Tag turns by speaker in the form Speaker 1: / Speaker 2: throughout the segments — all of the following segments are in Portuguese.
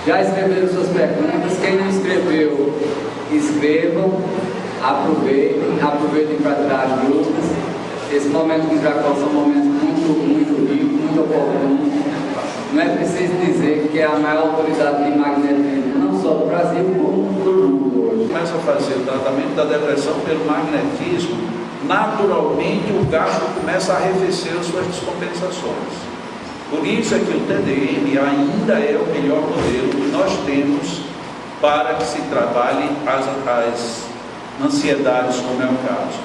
Speaker 1: Já escreveram suas perguntas? Quem não escreveu, escrevam, aproveitem para tirar as dúvidas. Esse momento de Jacó são momentos muito ricos, muito oportunos. Não é preciso dizer que é a maior autoridade de magnetismo, não só do Brasil, como do mundo hoje.
Speaker 2: Começa a fazer o tratamento da depressão pelo magnetismo, naturalmente o gasto começa a arrefecer as suas descompensações. Por isso é que o TDM ainda é o melhor modelo que nós temos para que se trabalhe as ansiedades, como é o caso.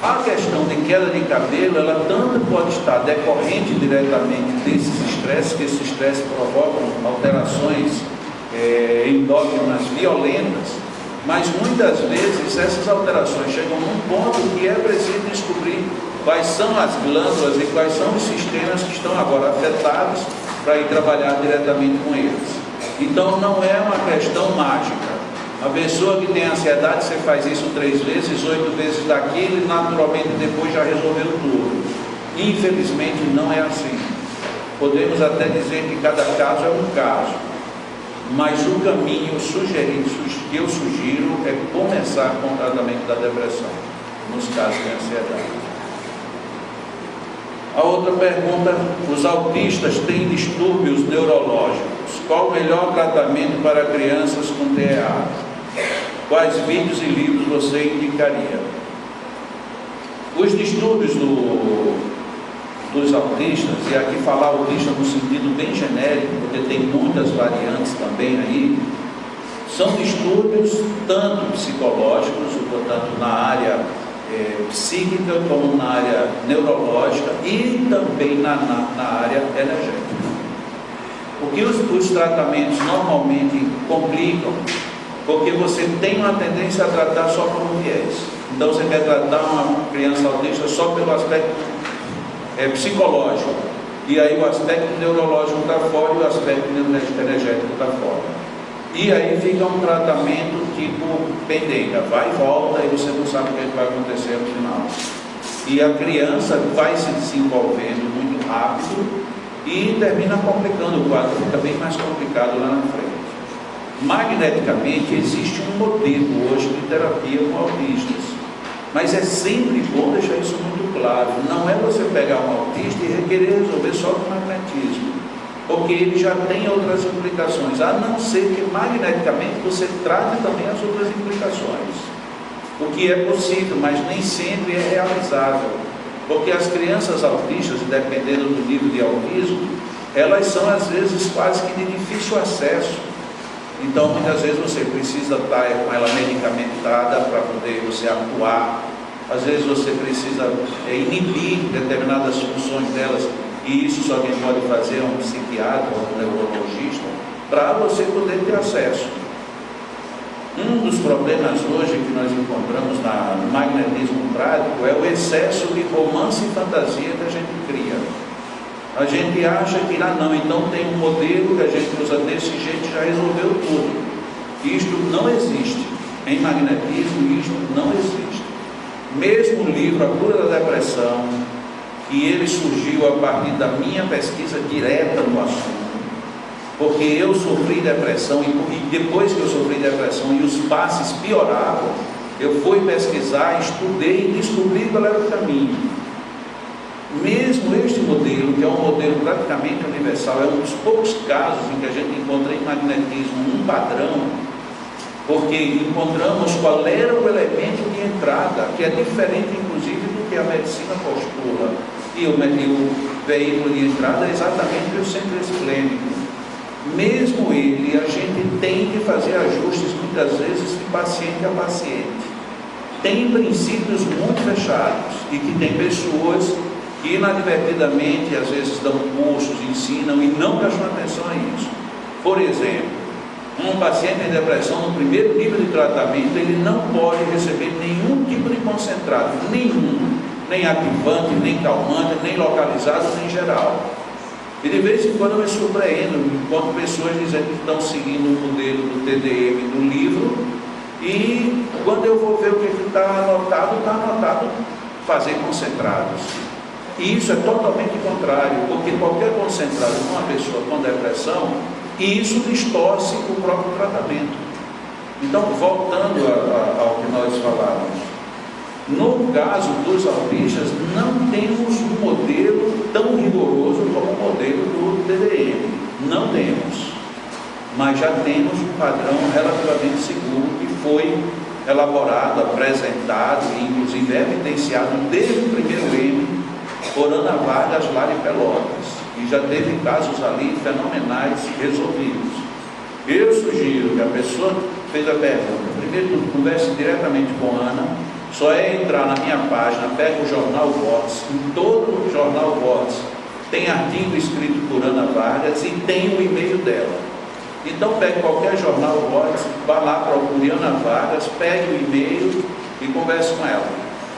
Speaker 2: A questão de queda de cabelo, ela tanto pode estar decorrente diretamente desses estresses, que esses estresses provocam alterações endócrinas violentas, mas muitas vezes essas alterações chegam num ponto que é preciso descobrir quais são as glândulas e quais são os sistemas que estão agora afetados para ir trabalhar diretamente com eles. Então não é uma questão mágica. A pessoa que tem ansiedade, você faz isso 3 vezes, 8 vezes daquilo e naturalmente depois já resolveu tudo. Infelizmente não é assim. Podemos até dizer que cada caso é um caso, mas o caminho que eu sugiro é começar com o tratamento da depressão, nos casos de ansiedade. A outra pergunta: os autistas têm distúrbios neurológicos. Qual o melhor tratamento para crianças com TEA? Quais vídeos e livros você indicaria? Os distúrbios dos autistas, e aqui falar autista no sentido bem genérico, porque tem muitas variantes também aí, são distúrbios tanto psicológicos, portanto na área psíquica, como na área neurológica e também na área energética. O que os tratamentos normalmente complicam, porque você tem uma tendência a tratar só por um viés. Então você quer tratar uma criança autista só pelo aspecto psicológico, e aí o aspecto neurológico está fora e o aspecto energético está fora. E aí fica um tratamento tipo pendenga, vai e volta e você não sabe o que vai acontecer no final. E a criança vai se desenvolvendo muito rápido e termina complicando o quadro, fica bem mais complicado lá na frente. Magneticamente existe um modelo hoje de terapia com autistas, mas é sempre bom deixar isso muito claro. Não é você pegar um autista e requerer resolver só com magnetismo, porque ele já tem outras implicações, a não ser que magneticamente você trate também as outras implicações, o que é possível, mas nem sempre é realizável, porque as crianças autistas, dependendo do nível de autismo, elas são às vezes quase que de difícil acesso. Então muitas vezes você precisa estar com ela medicamentada para poder você atuar, às vezes você precisa inibir determinadas funções delas, e isso só quem pode fazer é um psiquiatra ou um neurologista, para você poder ter acesso. Um dos problemas hoje que nós encontramos no magnetismo prático é o excesso de romance e fantasia que a gente cria. A gente acha que não, então tem um modelo que a gente usa desse jeito e já resolveu tudo. Isto não existe. Em magnetismo, isto não existe. Mesmo o livro A Cura da Depressão, que ele surgiu a partir da minha pesquisa direta no assunto, porque eu sofri depressão e depois que eu sofri depressão e os passes pioravam, eu fui pesquisar, estudei e descobri qual era o caminho. Mesmo este modelo, que é um modelo praticamente universal, é um dos poucos casos em que a gente encontra em magnetismo um padrão, porque encontramos qual era o elemento de entrada, que é diferente inclusive do que a medicina postula. E o veículo de entrada é exatamente o centro esplênico. Mesmo ele, a gente tem que fazer ajustes muitas vezes de paciente a paciente. Tem princípios muito fechados e que tem pessoas que inadvertidamente às vezes dão cursos, ensinam e não prestam atenção a isso. Por exemplo, um paciente em depressão no primeiro nível de tratamento, ele não pode receber nenhum tipo de concentrado, nenhum, nem ativante, nem calmante, nem localizado, nem geral. E de vez em quando eu me surpreendo, enquanto pessoas dizendo que estão seguindo o modelo do TDM do livro, e quando eu vou ver o que está anotado fazer concentrados. E isso é totalmente contrário, porque qualquer concentrado com uma pessoa com depressão, E isso distorce o próprio tratamento. Então, voltando ao que nós falávamos, no caso dos autistas, não temos um modelo tão rigoroso como o modelo do DDM. Não temos. Mas já temos um padrão relativamente seguro que foi elaborado, apresentado e inclusive evidenciado desde o primeiro M por Ana Vargas lá de Pelotas. E já teve casos ali fenomenais resolvidos. Eu sugiro que a pessoa que fez a pergunta, primeiro tudo, converse diretamente com a Ana. Só é entrar na minha página, pega o Jornal Vox, em todo o Jornal Vox tem artigo escrito por Ana Vargas e tem o e-mail dela. Então pegue qualquer Jornal Vox, vá lá, procure Ana Vargas, pegue o e-mail e converse com ela.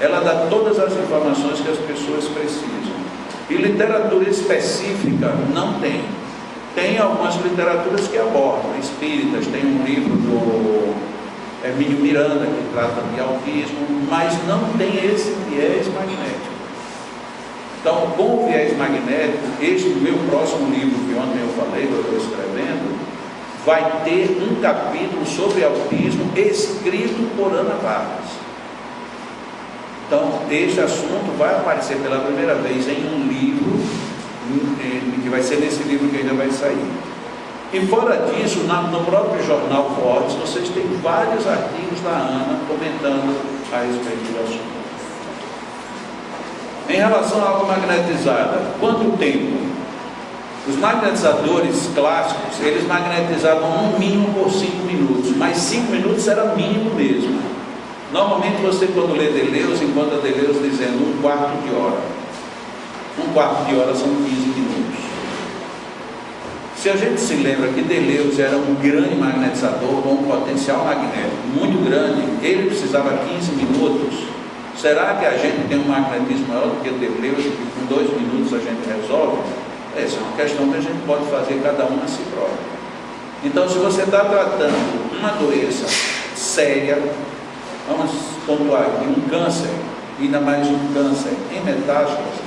Speaker 2: Ela dá todas as informações que as pessoas precisam. E literatura específica não tem. Tem algumas literaturas que abordam, espíritas, tem um livro do Hermínio Miranda que trata de autismo, mas não tem esse viés magnético. Então, com o viés magnético, este meu próximo livro, que ontem eu falei, que eu estou escrevendo, vai ter um capítulo sobre autismo escrito por Ana Vargas. Então, este assunto vai aparecer pela primeira vez em um livro, que vai ser nesse livro que ainda vai sair. E fora disso, no próprio Jornal Vox, vocês têm vários artigos da Ana comentando a respeito do assunto. Em relação à água magnetizada, quanto tempo? Os magnetizadores clássicos, eles magnetizavam no mínimo por 5 minutos, mas 5 minutos era mínimo mesmo. Normalmente você, quando lê Deleuze, encontra Deleuze dizendo 1/4 de hora. 1/4 de hora são 15 minutos. Se a gente se lembra que Deleuze era um grande magnetizador, com um potencial magnético muito grande, ele precisava 15 minutos. Será que a gente tem um magnetismo maior do que Deleuze, que com 2 minutos a gente resolve? Essa é uma questão que a gente pode fazer cada um a si próprio. Então, se você está tratando uma doença séria, vamos pontuar aqui, um câncer, ainda mais um câncer em metástase,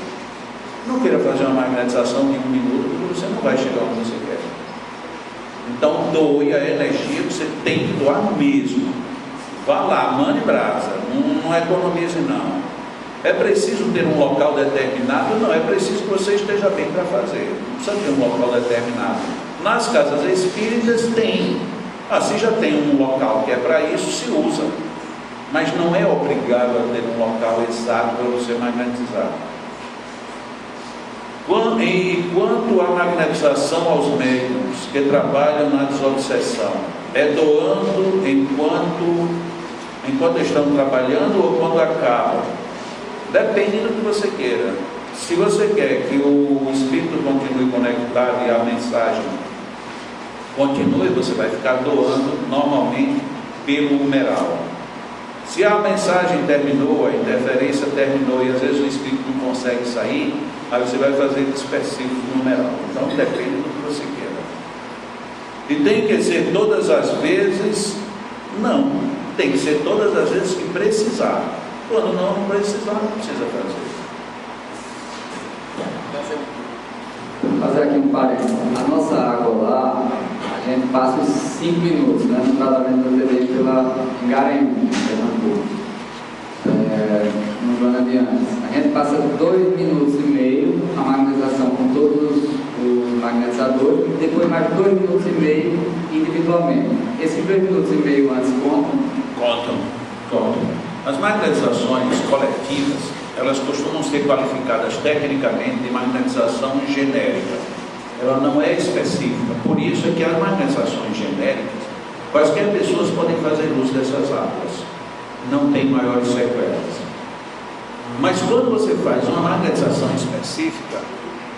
Speaker 2: não queira fazer uma magnetização de 1 minuto, porque você não vai chegar onde você quer. Então, doe a energia que você tem que doar mesmo. Vá lá, mande brasa, não economize não. É preciso ter um local determinado? Não, é preciso que você esteja bem para fazer. Não precisa ter um local determinado. Nas casas espíritas tem. Se já tem um local que é para isso, se usa. Mas não é obrigado a ter um local exato para você magnetizar. E quanto à magnetização aos médiums que trabalham na desobsessão, é doando enquanto estão trabalhando ou quando acabam? Depende do que você queira. Se você quer que o espírito continue conectado e a mensagem continue, você vai ficar doando normalmente pelo numeral. Se a mensagem terminou, a interferência terminou e às vezes o espírito não consegue sair, aí você vai fazer específico numeral. Então depende do que você queira. E tem que ser todas as vezes? Não. Tem que ser todas as vezes que precisar. Quando não precisar, não precisa fazer.
Speaker 1: Vou fazer aqui um parênteses. A nossa água lá, a gente passa os 5 minutos, né, no tratamento do TDI pela Garembu, Pernambuco, no Joana de Andes. A gente passa 2 minutos e meio a magnetização com todos os magnetizadores e depois mais 2 minutos e meio individualmente. Esses 2 minutos e meio antes contam? Contam.
Speaker 2: As magnetizações coletivas, elas costumam ser qualificadas tecnicamente de magnetização genérica. Ela não é específica. Por isso é que as magnetizações genéricas, quaisquer pessoas podem fazer uso dessas águas. Não tem maiores sequelas. Mas quando você faz uma magnetização específica,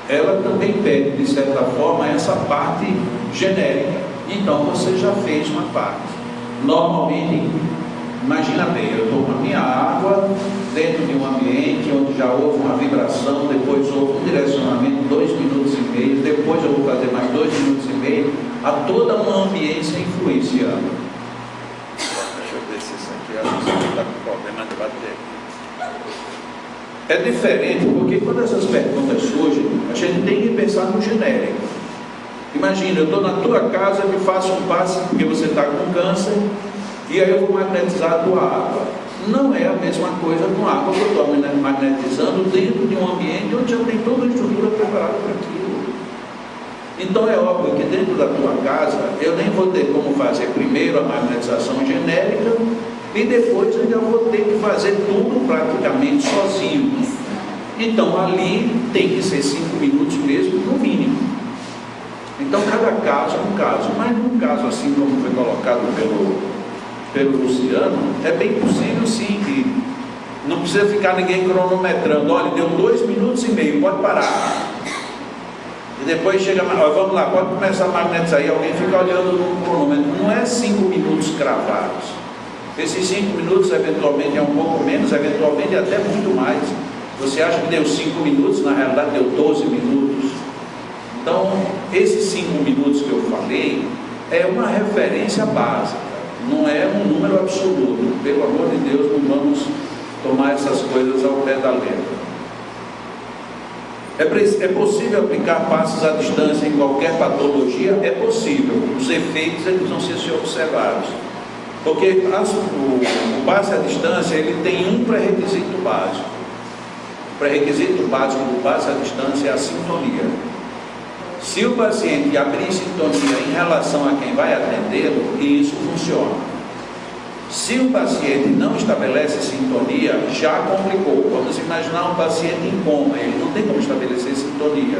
Speaker 2: ela também pede, de certa forma, essa parte genérica. Então você já fez uma parte. Normalmente, imagina bem, eu estou com a minha água dentro de um ambiente onde já houve uma vibração, depois houve um direcionamento, 2 minutos e meio, depois eu vou fazer mais 2 minutos e meio, há toda uma ambiência influenciando. Deixa eu ver se isso aqui está com problema de bater. É diferente, porque quando essas perguntas surgem, a gente tem que pensar no genérico. Imagina, eu estou na tua casa, me faço um passe porque você está com câncer, e aí eu vou magnetizar a tua água. Não é a mesma coisa com a água que eu estou magnetizando dentro de um ambiente onde já tem toda a estrutura preparada para aquilo. Então é óbvio que dentro da tua casa eu nem vou ter como fazer primeiro a magnetização genérica e depois eu ainda vou ter que fazer tudo praticamente sozinho. Então ali tem que ser 5 minutos mesmo, no mínimo. Então cada caso é um caso, mas num caso assim como foi colocado pelo Luciano, é bem possível sim que não precisa ficar ninguém cronometrando. Olha, deu 2 minutos e meio, pode parar. E depois chega, vamos lá, pode começar a magnetizar. E alguém fica olhando no cronômetro. Não é 5 minutos cravados. Esses 5 minutos eventualmente é um pouco menos, eventualmente até muito mais. Você acha que deu 5 minutos, na realidade deu 12 minutos. Então, esses 5 minutos que eu falei é uma referência básica, não é um número absoluto. Pelo amor de Deus, não vamos tomar essas coisas ao pé da letra. É possível aplicar passos à distância em qualquer patologia? É possível. Os efeitos eles vão ser observados. Porque o passe à distância ele tem um pré-requisito básico. O pré-requisito básico do passe à distância é a sintonia. Se o paciente abrir sintonia em relação a quem vai atendê-lo, isso funciona. Se o paciente não estabelece sintonia, já complicou. Vamos imaginar um paciente em coma, ele não tem como estabelecer sintonia.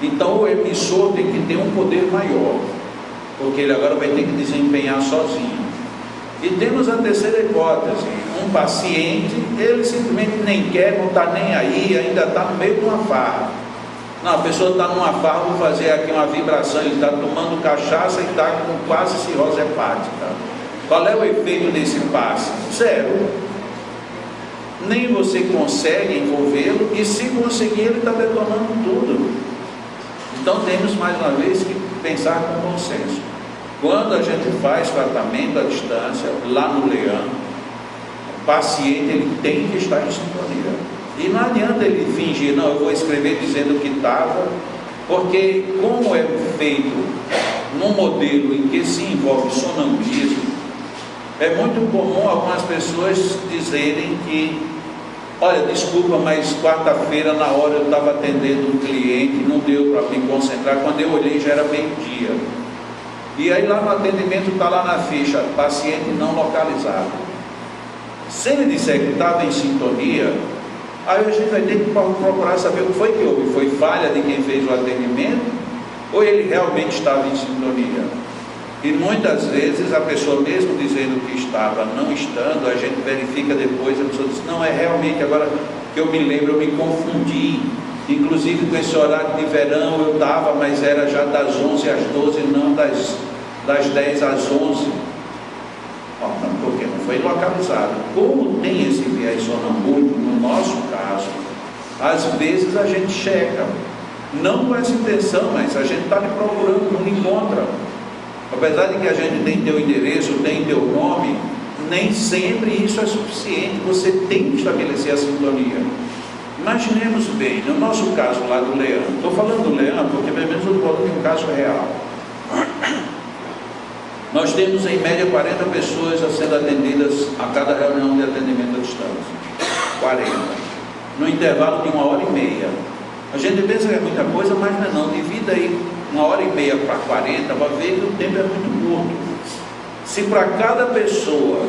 Speaker 2: Então o emissor tem que ter um poder maior, porque ele agora vai ter que desempenhar sozinho. E temos a terceira hipótese, um paciente, ele simplesmente nem quer, não está nem aí, ainda está no meio de uma farra. Não, a pessoa está numa farra, vou fazer aqui uma vibração, ele está tomando cachaça e está com quase cirrose hepática. Qual é o efeito desse passe? Zero. Nem você consegue envolvê-lo, e se conseguir, ele está detonando tudo. Então temos mais uma vez que pensar com consenso. Quando a gente faz tratamento à distância, lá no Leão, o paciente ele tem que estar em sintonia. E não adianta ele fingir, não, eu vou escrever dizendo que estava, porque como é feito num modelo em que se envolve sonambulismo, é muito comum algumas pessoas dizerem que, olha, desculpa, mas quarta-feira na hora eu estava atendendo um cliente, não deu para me concentrar, quando eu olhei já era meio-dia. E aí lá no atendimento está lá na ficha, paciente não localizado. Se ele disser que estava em sintonia, aí a gente vai ter que procurar saber o que foi que houve. Foi falha de quem fez o atendimento ou ele realmente estava em sintonia? E muitas vezes a pessoa mesmo dizendo que estava não estando, a gente verifica depois, a pessoa diz, não, é realmente, agora que eu me lembro, eu me confundi. Inclusive com esse horário de verão eu estava, mas era já das 11 às 12, não das 10 às 11. Porque não foi localizado. Como tem esse viés sonambúlico, no nosso caso, às vezes a gente checa, não com essa intenção, mas a gente está lhe procurando, não lhe encontra. Apesar de que a gente tem teu endereço, tem teu nome, nem sempre isso é suficiente, você tem que estabelecer a sintonia. Imaginemos bem, no nosso caso lá do Leão, estou falando do Leão porque pelo menos eu estou falando de um caso real. Nós temos em média 40 pessoas a sendo atendidas a cada reunião de atendimento à distância. 40. No intervalo de 1h30. A gente pensa que é muita coisa, mas não. Divida aí 1h30 para 40, vai ver que o tempo é muito curto. Se para cada pessoa,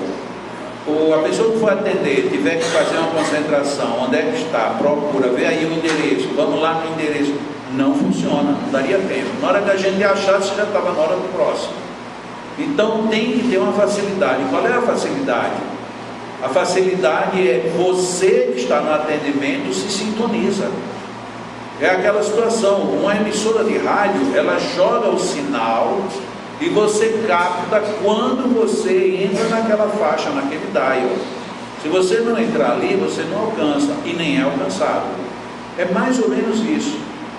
Speaker 2: ou a pessoa que for atender, tiver que fazer uma concentração, onde é que está, procura, vê aí o endereço, vamos lá no endereço. Não funciona, não daria tempo. Na hora que a gente achasse, já estava na hora do próximo. Então tem que ter uma facilidade. Qual é a facilidade? A facilidade é você que está no atendimento se sintoniza. É aquela situação, uma emissora de rádio, ela joga o sinal e você capta quando você entra naquela faixa, naquele dial. Se você não entrar ali, você não alcança e nem é alcançado. É mais ou menos isso.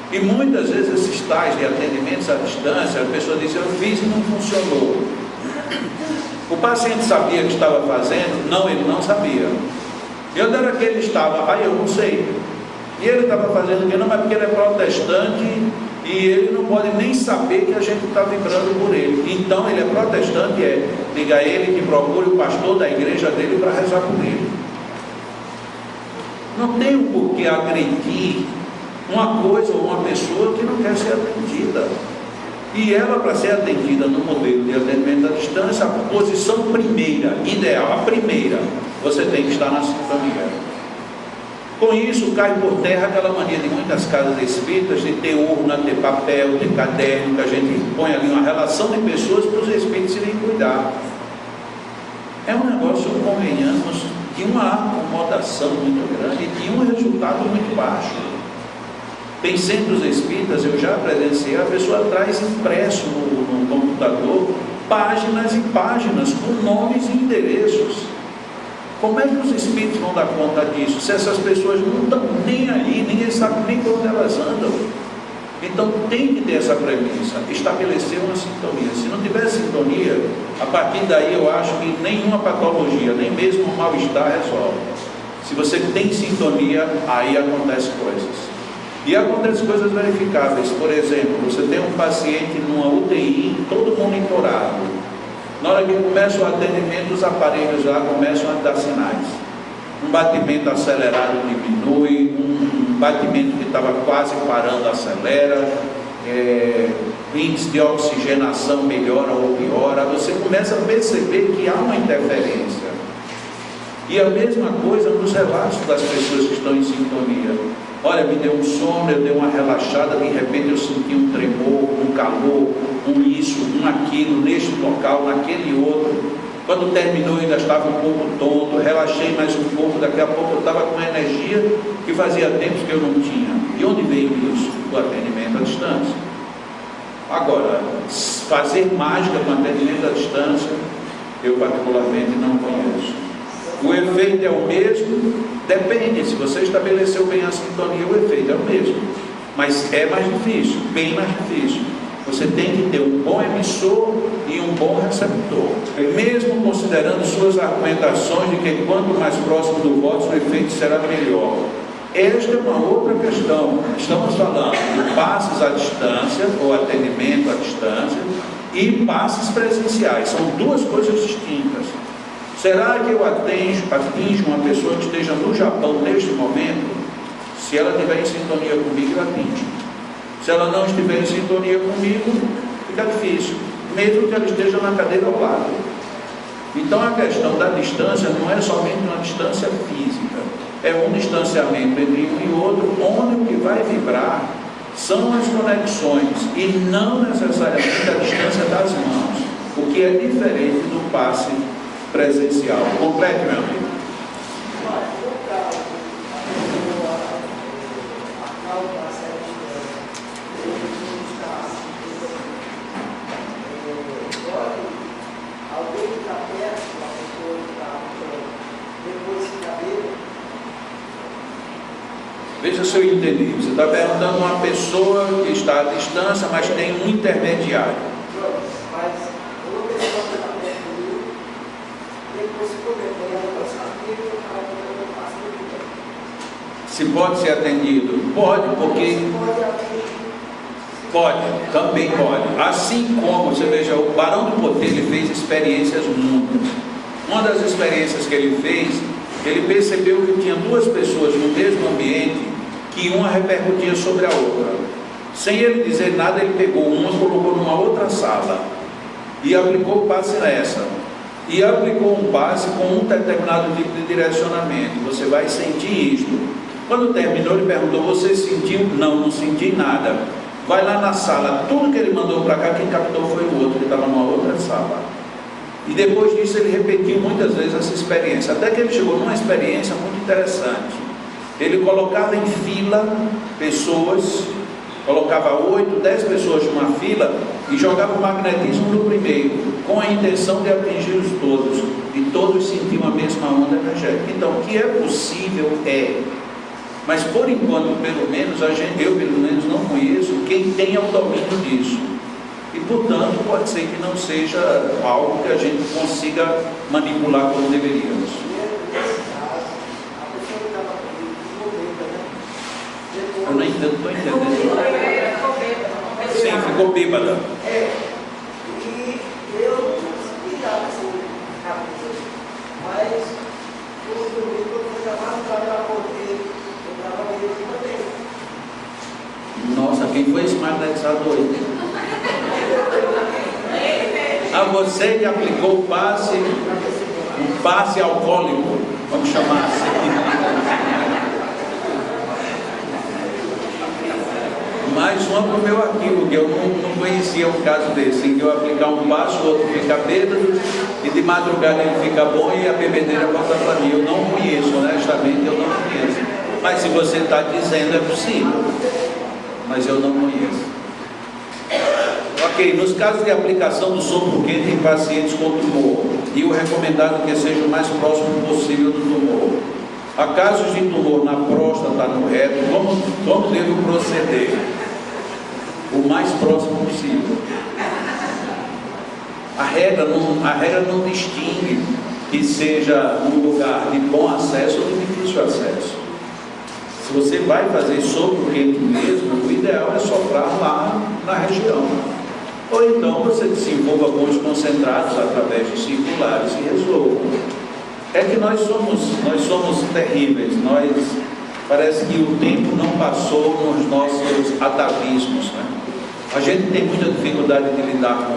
Speaker 2: E muitas vezes esses tais de atendimentos à distância, a pessoa diz, eu fiz e não funcionou. O paciente sabia que estava fazendo? Não, ele não sabia. E onde era que ele estava? Eu não sei. E ele estava fazendo o que? Não, mas porque ele é protestante E ele não pode nem saber que a gente está vibrando por ele. Então ele é protestante, liga a ele que procure o pastor da igreja dele para rezar por ele. Não tem o porquê agredir uma coisa ou uma pessoa que não quer ser atendida. E ela, para ser atendida no modelo de atendimento à distância, a posição primeira, ideal, a primeira, você tem que estar na sintonia. Com isso, cai por terra aquela mania de muitas casas espíritas de ter urna, ter papel, ter caderno, que a gente põe ali uma relação de pessoas para os espíritos irem cuidar. É um negócio, convenhamos, de uma acomodação muito grande e de um resultado muito baixo. Tem centros espíritas, eu já presenciei, a pessoa traz impresso no computador páginas e páginas com nomes e endereços. Como é que os espíritos vão dar conta disso? Se essas pessoas não estão nem aí, ninguém sabe nem por onde elas andam. Então tem que ter essa premissa, estabelecer uma sintonia. Se não tiver sintonia, a partir daí eu acho que nenhuma patologia, nem mesmo um mal-estar resolve. Se você tem sintonia, aí acontecem coisas. E acontecem coisas verificáveis. Por exemplo, você tem um paciente numa UTI, todo monitorado. Na hora que começa o atendimento, os aparelhos lá começam a dar sinais. Um batimento acelerado diminui, um batimento que estava quase parando acelera, índice de oxigenação melhora ou piora. Você começa a perceber que há uma interferência. E a mesma coisa nos relatos das pessoas que estão em sintonia. Olha, me deu um sono, eu dei uma relaxada, de repente eu senti um tremor, um calor, um isso, um aquilo, neste local, naquele outro. Quando terminou eu ainda estava um pouco tonto, relaxei mais um pouco, daqui a pouco eu estava com uma energia que fazia tempos que eu não tinha. De onde veio isso? Do atendimento à distância. Agora, fazer mágica com atendimento à distância, eu particularmente não conheço. O efeito é o mesmo, depende, se você estabeleceu bem a sintonia, o efeito é o mesmo, mas é mais difícil, bem mais difícil. Você tem que ter um bom emissor e um bom receptor, mesmo considerando suas argumentações de que quanto mais próximo do voto, o efeito será melhor. Esta é uma outra questão. Estamos falando de passes à distância, ou atendimento à distância, e passes presenciais, são duas coisas distintas. Será que eu atinjo uma pessoa que esteja no Japão neste momento? Se ela estiver em sintonia comigo, eu atinjo. Se ela não estiver em sintonia comigo, fica difícil, mesmo que ela esteja na cadeira ao lado. Então a questão da distância não é somente uma distância física, é um distanciamento entre um e outro, onde o que vai vibrar são as conexões e não necessariamente a distância das mãos, o que é diferente do passe presencial. Complete, meu amigo. Veja se eu entendi. Você está perguntando uma pessoa que está à distância, mas tem um intermediário. Se pode ser atendido? Pode, porque... Pode, também pode. Assim como, você veja, o Barão do Poder, ele fez experiências muitas. Uma das experiências que ele fez, ele percebeu que tinha duas pessoas no mesmo ambiente, que uma repercutia sobre a outra. Sem ele dizer nada, ele pegou uma e colocou numa outra sala. E aplicou o passe nessa. E aplicou um passe com um determinado tipo de direcionamento. Você vai sentir isto. Quando terminou, ele perguntou, você sentiu? Não, não senti nada. Vai lá na sala, tudo que ele mandou para cá, quem captou foi o outro, que estava numa outra sala. E depois disso ele repetiu muitas vezes essa experiência, até que ele chegou numa experiência muito interessante. Ele colocava em fila pessoas, colocava 8, 10 pessoas numa fila e jogava o magnetismo no primeiro, com a intenção de atingir-os todos, e todos sentiam a mesma onda energética. Então, o que é possível é... Mas por enquanto, pelo menos, eu pelo menos não conheço quem tenha o domínio disso. E portanto, pode ser que não seja algo que a gente consiga manipular como deveríamos. Eu não estou entendendo. assim, ficou bêbada.
Speaker 3: E eu não cuidava assim, rápido. Mas o domingo eu fui chamado para porque eu estava meio também.
Speaker 2: Nossa, quem foi esse magnetizador aí? A você que aplicou o passe, um passe alcoólico, vamos chamar assim. Mais uma para o meu arquivo, que eu não conhecia um caso desse, em que eu aplicar um passo, o outro fica bêbado, e de madrugada ele fica bom e a bebedeira volta para mim. Eu não conheço, honestamente, eu não conheço. Mas se você está dizendo, é possível. Mas eu não conheço. Ok, nos casos de aplicação do sopro quente em pacientes com tumor, e o recomendado que seja o mais próximo possível do tumor. Há casos de tumor na próstata, no reto, como devo proceder? O mais próximo possível. A regra não distingue que seja um lugar de bom acesso ou de difícil acesso. Se você vai fazer sopro quente mesmo, o ideal é soprar lá na região. Ou então você desenvolva com os concentrados através de circulares e resolva. É que nós somos terríveis. Parece que o tempo não passou nos nossos atavismos, né? A gente tem muita dificuldade de lidar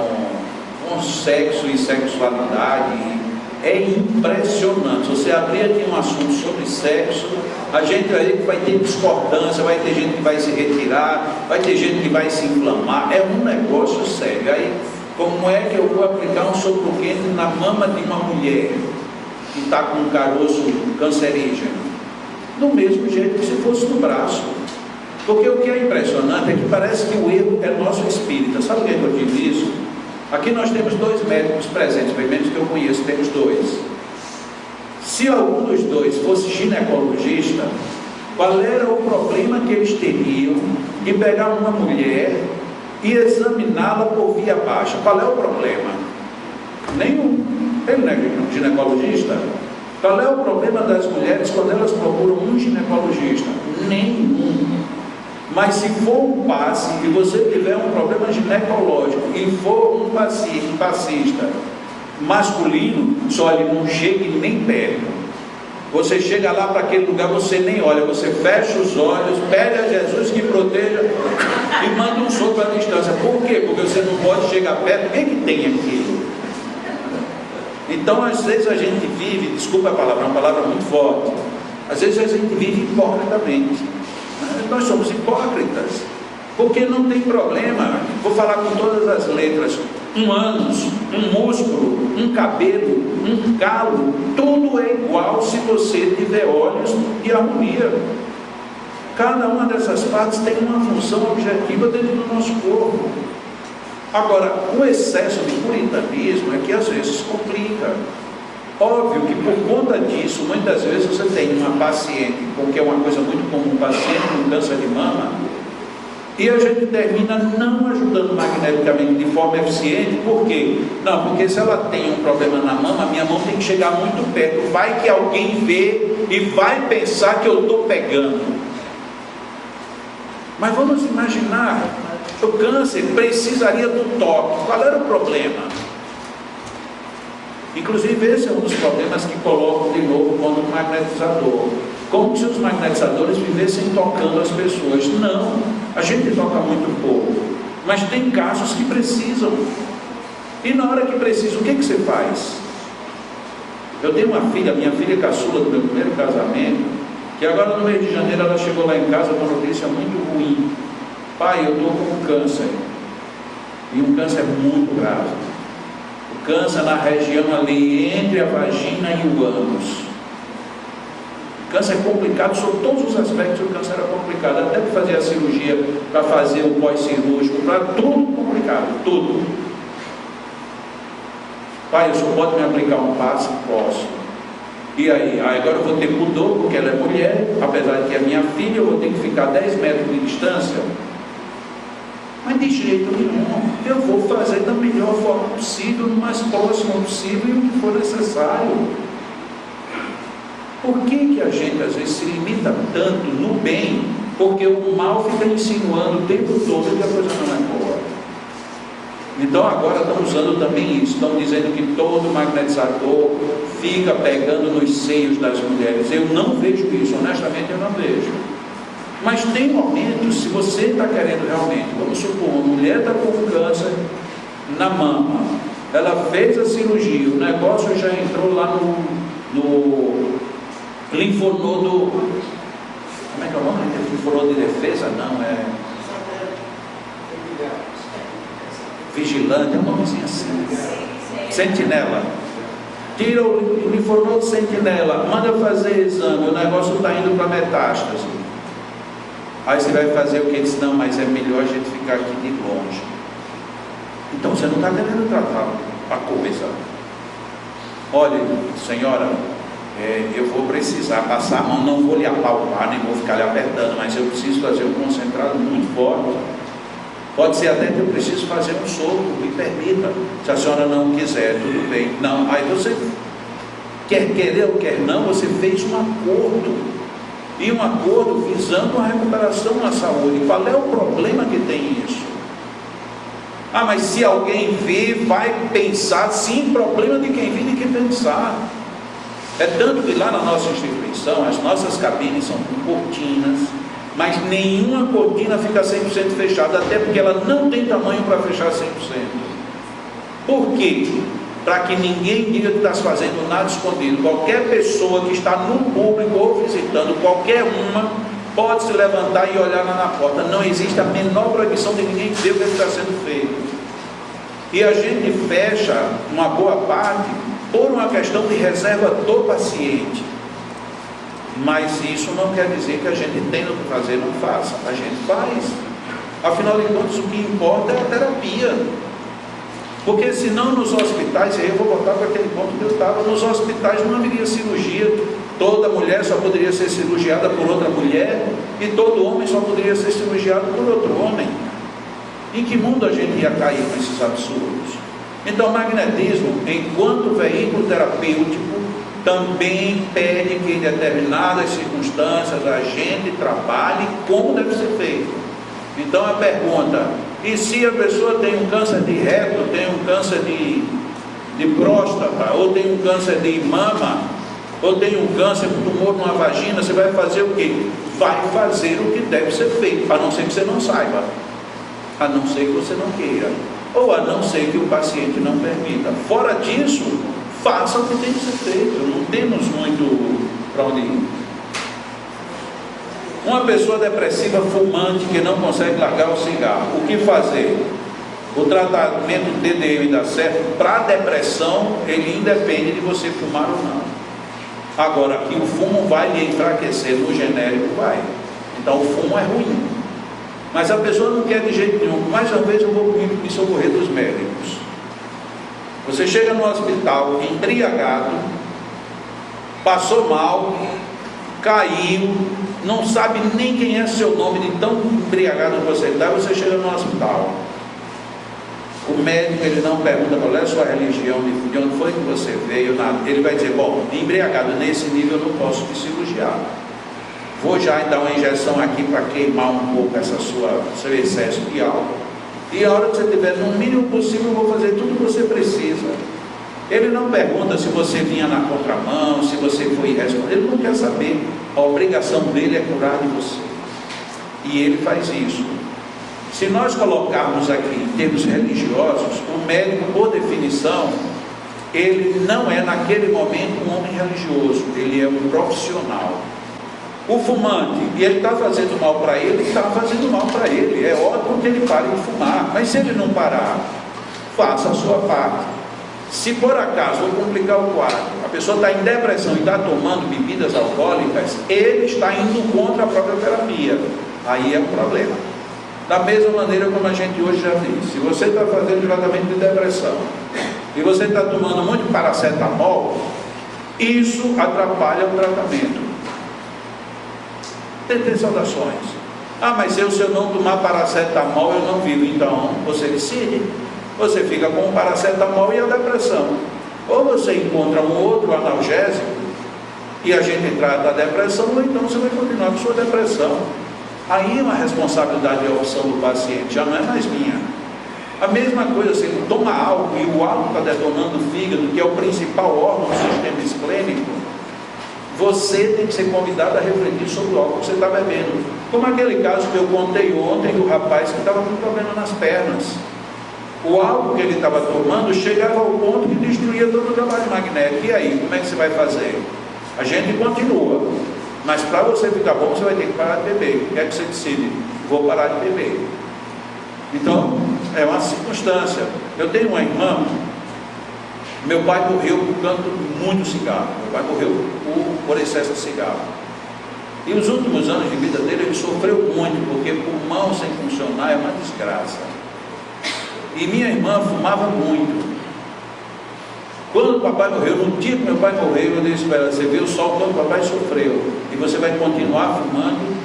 Speaker 2: com sexo e sexualidade. É impressionante. Se você abrir aqui um assunto sobre sexo, a gente vai ter discordância, vai ter gente que vai se retirar, vai ter gente que vai se inflamar. É um negócio sério. Aí, como é que eu vou aplicar um sopro quente na mama de uma mulher que está com um caroço cancerígeno? Do mesmo jeito que se fosse no braço. Porque o que é impressionante é que parece que o erro é nosso espírita. Sabe o que eu digo isso? Aqui nós temos 2 médicos presentes, pelo menos que eu conheço, temos 2. Se algum dos 2 fosse ginecologista, qual era o problema que eles teriam de pegar uma mulher e examiná-la por via baixa? Qual é o problema? Nenhum. Ele não é ginecologista? Qual é o problema das mulheres quando elas procuram um ginecologista? Nenhum. Mas se for um passe e você tiver um problema ginecológico e for um passista masculino, só ele não chegue nem perto. Você chega lá para aquele lugar, você nem olha, você fecha os olhos, pede a Jesus que proteja e manda um sopro à distância. Por quê? Porque você não pode chegar perto. O que tem aquilo? Então, às vezes a gente vive, desculpa a palavra, é uma palavra muito forte, às vezes a gente vive hipocritamente. Nós somos hipócritas, porque não tem problema. Vou falar com todas as letras: um ânus, um músculo, um cabelo, um calo, tudo é igual se você tiver olhos de harmonia. Cada uma dessas partes tem uma função objetiva dentro do nosso corpo. Agora, o excesso de puritanismo é que às vezes complica. Óbvio que por conta disso, muitas vezes você tem uma paciente, porque é uma coisa muito comum, paciente com câncer de mama, e a gente termina não ajudando magneticamente de forma eficiente. Por quê? Não, porque se ela tem um problema na mama, minha mão tem que chegar muito perto. Vai que alguém vê e vai pensar que eu estou pegando. Mas vamos imaginar, o câncer precisaria do toque. Qual era o problema? Inclusive esse é um dos problemas que colocam de novo contra o magnetizador. Como se os magnetizadores vivessem tocando as pessoas. Não, a gente toca muito pouco, mas tem casos que precisam. E na hora que precisa, o que você faz? Eu tenho uma filha, minha filha caçula do meu primeiro casamento, que agora no mês de janeiro ela chegou lá em casa com uma notícia muito ruim. Pai, eu estou com câncer, e um câncer muito grave. O câncer na região ali entre a vagina e o ânus. O câncer é complicado, sob todos os aspectos o câncer é complicado, até para fazer a cirurgia, para fazer o pós-cirúrgico, para tudo complicado, tudo. Pai, o senhor pode me aplicar um passe? Posso. E aí? Agora eu vou ter pudor, porque ela é mulher, apesar de que é minha filha, eu vou ter que ficar 10 metros de distância. Mas de jeito nenhum, eu vou fazer da melhor forma possível, no mais próximo possível e o que for necessário. Por que a gente às vezes se limita tanto no bem? Porque o mal fica insinuando o tempo todo que a coisa não é boa. Então agora estão usando também isso, estão dizendo que todo magnetizador fica pegando nos seios das mulheres. Eu não vejo isso, honestamente eu não vejo. Mas tem momentos, se você está querendo realmente, vamos supor, uma mulher está com câncer na mama, ela fez a cirurgia, o negócio já entrou lá no linfonodo, como é que é o nome? Linfonodo de defesa? Não, é vigilante, é um nomezinho assim, sentinela. Tira o linfonodo sentinela, manda fazer exame, o negócio está indo para metástase. Aí você vai fazer o que? Ele disse, não, mas é melhor a gente ficar aqui de longe. Então você não está querendo tratar a coisa. Olha, senhora, eu vou precisar passar a mão, não vou lhe apalpar, nem vou ficar lhe apertando, mas eu preciso fazer um concentrado muito forte. Pode ser até que eu preciso fazer um soro, me permita. Se a senhora não quiser, tudo bem. Não, aí você, quer querer ou quer não, você fez um acordo. E um acordo visando a recuperação na saúde. Qual é o problema que tem isso? Ah, mas se alguém vir, vai pensar. Sim, problema de quem vir, de quem pensar. É tanto que lá na nossa instituição, as nossas cabines são com cortinas, mas nenhuma cortina fica 100% fechada, até porque ela não tem tamanho para fechar 100%. Por quê? Para que ninguém diga que está fazendo nada escondido. Qualquer pessoa que está no público ou visitando, qualquer uma, pode se levantar e olhar lá na porta. Não existe a menor proibição de ninguém ver o que está sendo feito. E a gente fecha uma boa parte por uma questão de reserva do paciente. Mas isso não quer dizer que a gente tenha o que fazer, não faça. A gente faz. Afinal de contas, o que importa é a terapia. Porque senão nos hospitais, e aí eu vou voltar para aquele ponto que eu estava, nos hospitais não haveria cirurgia, toda mulher só poderia ser cirurgiada por outra mulher, e todo homem só poderia ser cirurgiado por outro homem. Em que mundo a gente ia cair com esses absurdos? Então o magnetismo, enquanto veículo terapêutico, também pede que em determinadas circunstâncias a gente trabalhe como deve ser feito. Então a pergunta, e se a pessoa tem um câncer de reto, tem um câncer de próstata, ou tem um câncer de mama, ou tem um câncer, um tumor numa vagina, você vai fazer o quê? Vai fazer o que deve ser feito, a não ser que você não saiba, a não ser que você não queira, ou a não ser que o paciente não permita. Fora disso, faça o que tem que ser feito, não temos muito para onde ir. Uma pessoa depressiva fumante que não consegue largar o cigarro, o que fazer? O tratamento TDM dá certo? Para a depressão, ele independe de você fumar ou não. Agora, que o fumo vai lhe enfraquecer no genérico, vai. Então o fumo é ruim. Mas a pessoa não quer de jeito nenhum. Mais uma vez eu vou me socorrer dos médicos. Você chega no hospital embriagado, passou mal, caiu, não sabe nem quem é seu nome, de tão embriagado que você está, você chega no hospital. O médico, ele não pergunta qual é a sua religião, de onde foi que você veio, nada. Ele vai dizer, bom, embriagado nesse nível eu não posso te cirurgiar. Vou já dar uma injeção aqui para queimar um pouco seu excesso de álcool. E a hora que você tiver no mínimo possível, eu vou fazer tudo o que você precisa. Ele não pergunta se você vinha na contramão, se você foi irresponsável. Ele não quer saber. A obrigação dele é curar de você. E ele faz isso. Se nós colocarmos aqui em termos religiosos, o médico, por definição, ele não é naquele momento um homem religioso, ele é um profissional. O fumante, e ele está fazendo mal para ele, está fazendo mal para ele. É óbvio que ele pare de fumar, mas se ele não parar, faça a sua parte. Se por acaso, vou complicar o quadro, a pessoa está em depressão e está tomando bebidas alcoólicas, ele está indo contra a própria terapia. Aí é um problema. Da mesma maneira como a gente hoje já disse, se você está fazendo tratamento de depressão e você está tomando muito paracetamol, isso atrapalha o tratamento. Tem saudações. Ah, mas se eu não tomar paracetamol eu não vivo. Então você decide. Você fica com o paracetamol e a depressão. Ou você encontra um outro analgésico e a gente trata a depressão, ou então você vai continuar com sua depressão. Aí é uma responsabilidade e opção do paciente, já não é mais minha. A mesma coisa, se ele toma álcool e o álcool está detonando o fígado, que é o principal órgão do sistema esplênico, você tem que ser convidado a refletir sobre o álcool que você está bebendo. Como aquele caso que eu contei ontem do rapaz que estava com problema nas pernas. O álcool que ele estava tomando chegava ao ponto que destruía todo o trabalho magnético. E aí, como é que você vai fazer? A gente continua, mas para você ficar bom, você vai ter que parar de beber. O que é que você decide? Vou parar de beber. Então, é uma circunstância. Eu tenho uma irmã, meu pai morreu por canto muito cigarro. Meu pai morreu por excesso de cigarro. E os últimos anos de vida dele, ele sofreu muito, porque pulmão sem funcionar é uma desgraça. E minha irmã fumava muito. Quando o papai morreu, no dia que meu pai morreu, eu disse para ela: você viu só o quanto o papai sofreu, e você vai continuar fumando?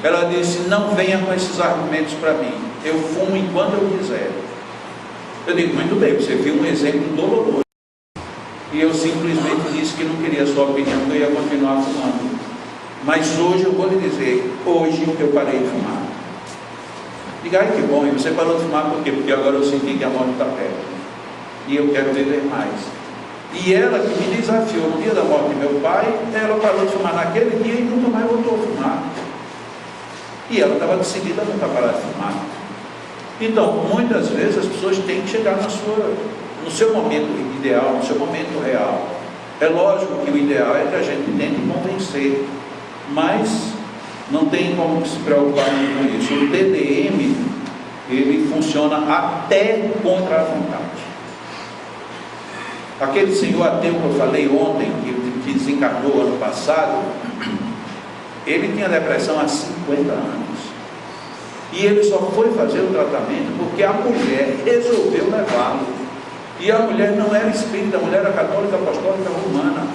Speaker 2: Ela disse: não venha com esses argumentos para mim, eu fumo enquanto eu quiser. Eu digo: muito bem, você viu um exemplo doloroso. E eu simplesmente disse que não queria a sua opinião, que eu ia continuar fumando. Mas hoje eu vou lhe dizer, hoje eu parei de fumar. Diga: ai que bom, e você parou de fumar por quê? Porque agora eu senti que a morte está perto. E eu quero viver mais. E ela que me desafiou no dia da morte de meu pai, ela parou de fumar naquele dia e nunca mais voltou a fumar. E ela estava decidida a nunca parar de fumar. Então, muitas vezes as pessoas têm que chegar no seu momento ideal, no seu momento real. É lógico que o ideal é que a gente tente convencer, mas não tem como se preocupar com isso. O TDM, ele funciona até contra a vontade. Aquele senhor ateu que eu falei ontem, que desencarnou ano passado, ele tinha depressão há 50 anos. E ele só foi fazer o tratamento porque a mulher resolveu levá-lo. E a mulher não era espírita, a mulher era católica, apostólica, romana.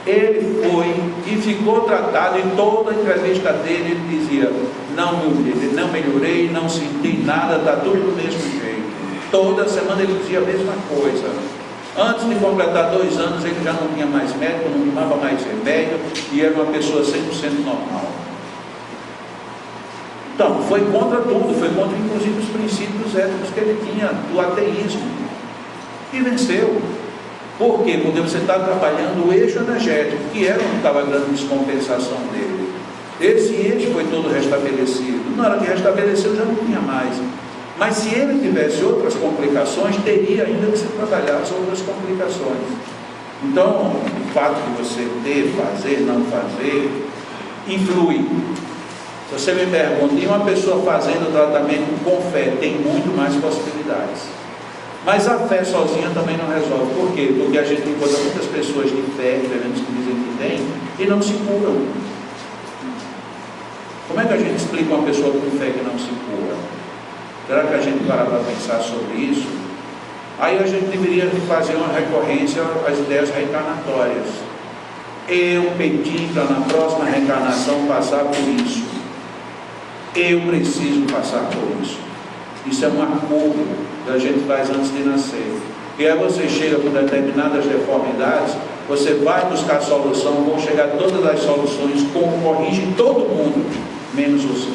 Speaker 2: Ele foi e ficou tratado, e toda a entrevista dele ele dizia: não melhorei, não senti nada, está tudo do mesmo jeito. Toda semana ele dizia a mesma coisa. Antes de completar 2 anos, ele já não tinha mais médico, não tomava mais remédio, e era uma pessoa 100% normal. Então, foi contra tudo, foi contra inclusive os princípios éticos que ele tinha, do ateísmo. E venceu. Por quê? Porque você está trabalhando o eixo energético, que era onde estava a grande descompensação dele. Esse eixo foi todo restabelecido. Na hora que restabeleceu, já não tinha mais. Mas se ele tivesse outras complicações, teria ainda que se trabalhar as outras complicações. Então, o fato de você ter, fazer, não fazer, influi. Se você me pergunta, e uma pessoa fazendo o tratamento com fé, tem muito mais possibilidades. Mas a fé sozinha também não resolve. Por quê? Porque a gente encontra muitas pessoas de fé, pelo menos que dizem que tem, e não se curam. Como é que a gente explica uma pessoa com fé que não se cura? Será que a gente para pensar sobre isso? Aí a gente deveria fazer uma recorrência às ideias reencarnatórias. Eu pedi para na próxima reencarnação passar por isso. Eu preciso passar por isso. Isso é um acordo que a gente faz antes de nascer. E aí você chega com determinadas deformidades, você vai buscar solução, vão chegar todas as soluções, corrigem todo mundo, menos você.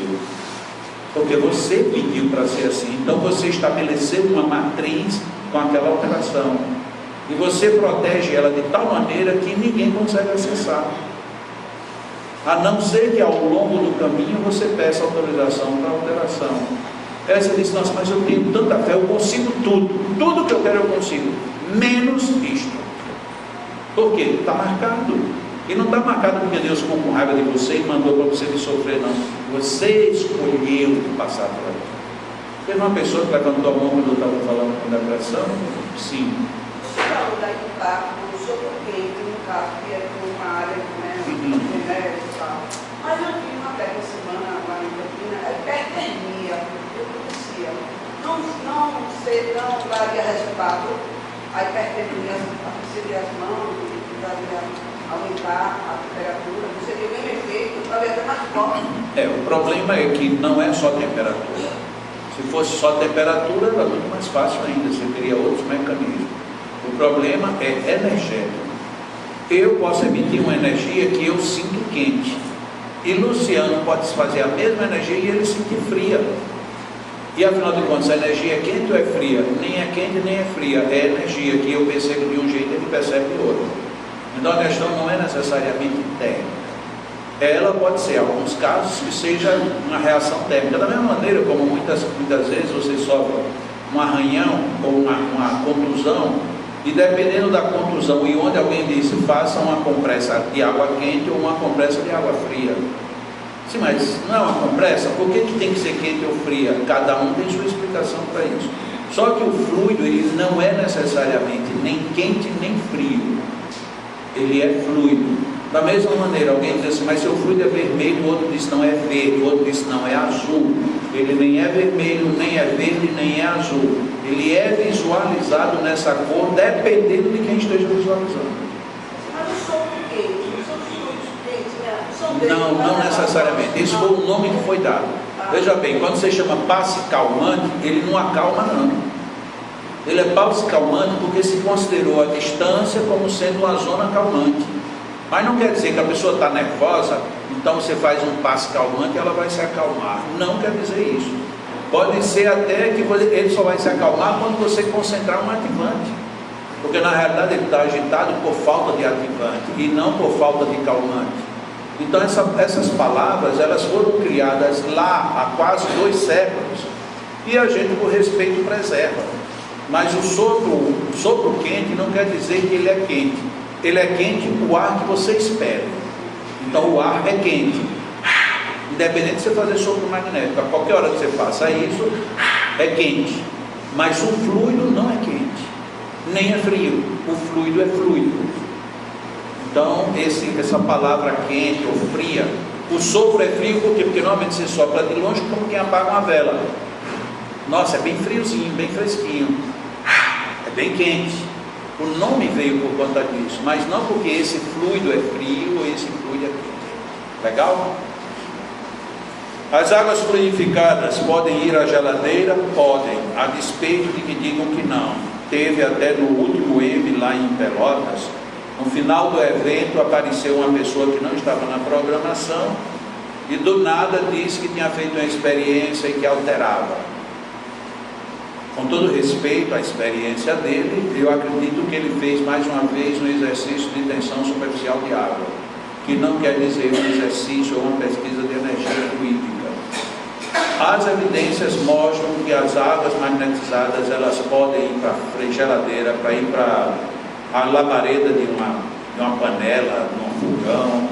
Speaker 2: Porque você pediu para ser assim. Então você estabeleceu uma matriz com aquela alteração. E você protege ela de tal maneira que ninguém consegue acessar. A não ser que ao longo do caminho você peça autorização para alteração. Essa disse: nossa, mas eu tenho tanta fé, eu consigo tudo. Tudo que eu quero eu consigo. Menos isto. Por quê? Está marcado. E não está marcado porque Deus ficou com raiva de você e mandou para você de sofrer, não. Você escolheu passar por aí. Teve uma pessoa que levantou a mão quando eu estava falando com depressão? Sim.
Speaker 4: Você falou da impacto do socorrente, no caso, que é uma área, né, genética e tal. Mas eu vi uma vez na semana, lá em Campina, a hipertermia, eu conhecia. Não daria resultado a hipertermia, seria as mãos, daria aumentar a temperatura, não seria o mesmo efeito, talvez até mais forte.
Speaker 2: O problema é que não é só temperatura. Se fosse só temperatura, era muito mais fácil ainda, você teria outros mecanismos. O problema é energético. Eu posso emitir uma energia que eu sinto quente, e Luciano pode fazer a mesma energia e ele sentir fria. E afinal de contas, a energia é quente ou é fria? Nem é quente nem é fria, é energia que eu percebo de um jeito e ele percebe do outro. Então a questão não é necessariamente térmica. Ela pode ser, em alguns casos, que seja uma reação térmica. Da mesma maneira como muitas vezes você sofre um arranhão ou uma contusão, e dependendo da contusão e onde alguém disse, faça uma compressa de água quente ou uma compressa de água fria. Sim, mas não é uma compressa? Por que tem que ser quente ou fria? Cada um tem sua explicação para isso. Só que o fluido, ele não é necessariamente nem quente nem frio. Ele é fluido. Da mesma maneira, alguém diz assim, mas seu fluido é vermelho, o outro diz não é verde, o outro diz não é azul. Ele nem é vermelho, nem é verde, nem é azul. Ele é visualizado nessa cor, dependendo de quem esteja visualizando.
Speaker 4: Mas o sopro quente, são fluidos quentes, né?
Speaker 2: Não necessariamente. Esse foi o nome que foi dado. Veja bem, quando você chama passe calmante, ele não acalma não. Ele é passe calmante porque se considerou a distância como sendo uma zona calmante. Mas não quer dizer que a pessoa está nervosa, então você faz um passe calmante e ela vai se acalmar. Não quer dizer isso. Pode ser até que ele só vai se acalmar quando você concentrar um ativante. Porque na realidade ele está agitado por falta de ativante e não por falta de calmante. Então essas palavras, elas foram criadas lá há quase 2 séculos. E a gente, por respeito, preserva. Mas o sopro quente não quer dizer que ele é quente. Ele é quente o ar que você espera. Então o ar é quente. Independente de você fazer sopro magnético, a qualquer hora que você faça isso, é quente. Mas o fluido não é quente, nem é frio. O fluido é fluido. Então essa palavra quente ou fria, o sopro é frio por quê? Porque normalmente você sopra de longe como quem apaga uma vela. Nossa, é bem friozinho, bem fresquinho. É bem quente. O nome veio por conta disso, mas não porque esse fluido é frio ou esse fluido é quente. Legal? As águas fluidificadas podem ir à geladeira? Podem, a despeito de que digam que não. Teve até no último M lá em Pelotas, no final do evento apareceu uma pessoa que não estava na programação e do nada disse que tinha feito uma experiência e que alterava. Com todo respeito à experiência dele, eu acredito que ele fez mais uma vez um exercício de tensão superficial de água, que não quer dizer um exercício ou uma pesquisa de energia fluídica. As evidências mostram que as águas magnetizadas, elas podem ir para a geladeira, para ir para a labareda de uma panela, de um fogão.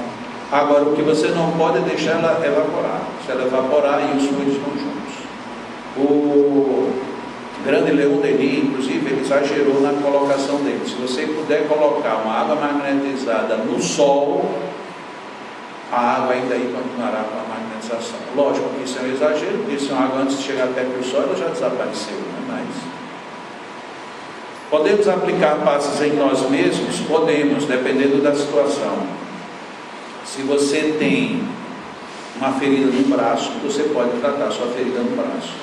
Speaker 2: Agora, o que você não pode é deixar ela evaporar. Se ela evaporar, e os fluidos estão juntos. O grande Leon Denis, inclusive, ele exagerou na colocação dele. Se você puder colocar uma água magnetizada no sol, a água ainda aí continuará com a magnetização. Lógico que isso é um exagero, porque se uma água antes de chegar perto do sol, ela já desapareceu, né? Mas podemos aplicar passes em nós mesmos? Podemos, dependendo da situação. Se você tem uma ferida no braço, você pode tratar sua ferida no braço.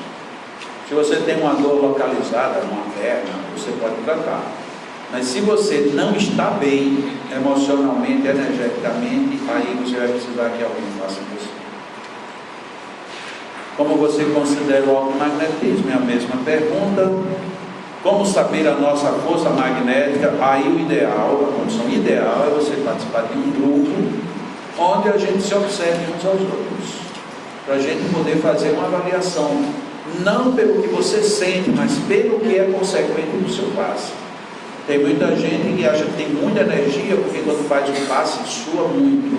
Speaker 2: Se você tem uma dor localizada numa perna, você pode tratar. Mas se você não está bem emocionalmente, energeticamente, aí você vai precisar que alguém faça isso. Como você considera o automagnetismo? É a mesma pergunta. Como saber a nossa força magnética? Aí o ideal, a condição ideal é você participar de um grupo onde a gente se observe uns aos outros, para a gente poder fazer uma avaliação, não pelo que você sente, mas pelo que é consequente do seu passe. Tem muita gente que acha que tem muita energia, porque quando faz um passe, sua muito.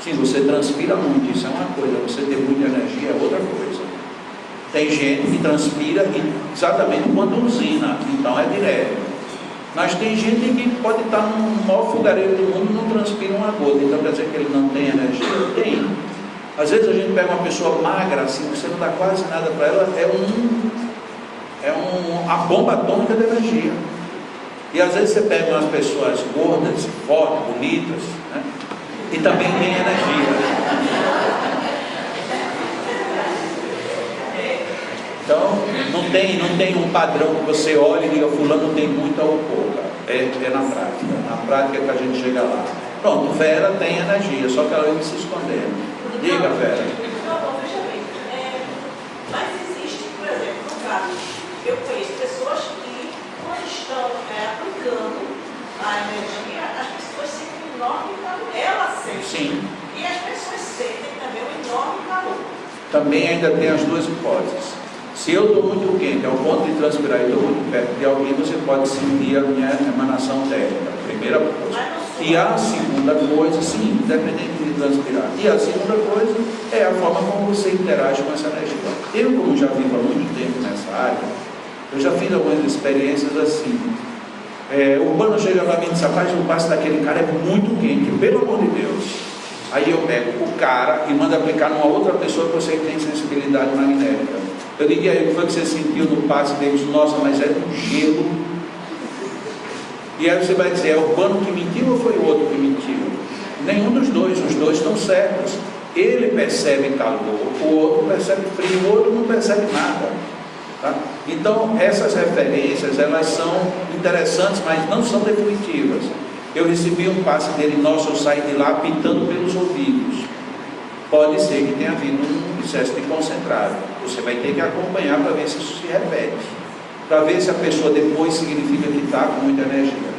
Speaker 2: Sim, você transpira muito, isso é uma coisa, você ter muita energia é outra coisa. Tem gente que transpira exatamente quando usina, então é direto. Mas tem gente que pode estar no maior fogareiro do mundo e não transpira uma gota, então quer dizer que ele não tem energia? Tem. Às vezes a gente pega uma pessoa magra, assim, você não dá quase nada para ela, a bomba atômica da energia. E às vezes você pega umas pessoas gordas, fortes, bonitas, né? E também tem energia. Então, não tem um padrão que você olha e diga, fulano tem muita ou pouca. É na prática. Na prática que a gente chega lá. Pronto, Vera tem energia, só que ela vive se escondendo. Diga, Vera.
Speaker 5: Não, veja bem. Mas existe, por exemplo, sabe? Eu conheço pessoas que, quando estão aplicando a energia, as pessoas sentem um enorme calor. Elas sentem.
Speaker 2: Sim.
Speaker 5: E as pessoas sentem também um enorme calor.
Speaker 2: Também ainda tem as duas hipóteses. Se eu estou muito quente, ao ponto de transpirar e estou muito perto de alguém, você pode sentir a minha emanação térmica. Primeira coisa. E a segunda coisa, sim, independente de transpirar. E a segunda coisa é a forma como você interage com essa energia. Eu, como já vivo há muito tempo nessa área, eu já fiz algumas experiências assim. O Urbano chega para mim e diz: rapaz, o passe daquele cara é muito quente, pelo amor de Deus. Aí eu pego o cara e mando aplicar numa outra pessoa que você tem sensibilidade magnética. Eu digo: e aí, o que foi que você sentiu no passe deles? Nossa, mas é um gelo. E aí você vai dizer: é o Urbano que mentiu ou foi o outro que mentiu? Nenhum dos dois, os dois estão certos. Ele percebe calor, o outro percebe frio, o outro não percebe nada. Tá? Então, essas referências, elas são interessantes, mas não são definitivas. Eu recebi um passe dele, nossa, eu saí de lá pitando pelos ouvidos. Pode ser que tenha havido um excesso de concentrado. Você vai ter que acompanhar para ver se isso se repete, para ver se a pessoa depois significa que está com muita energia.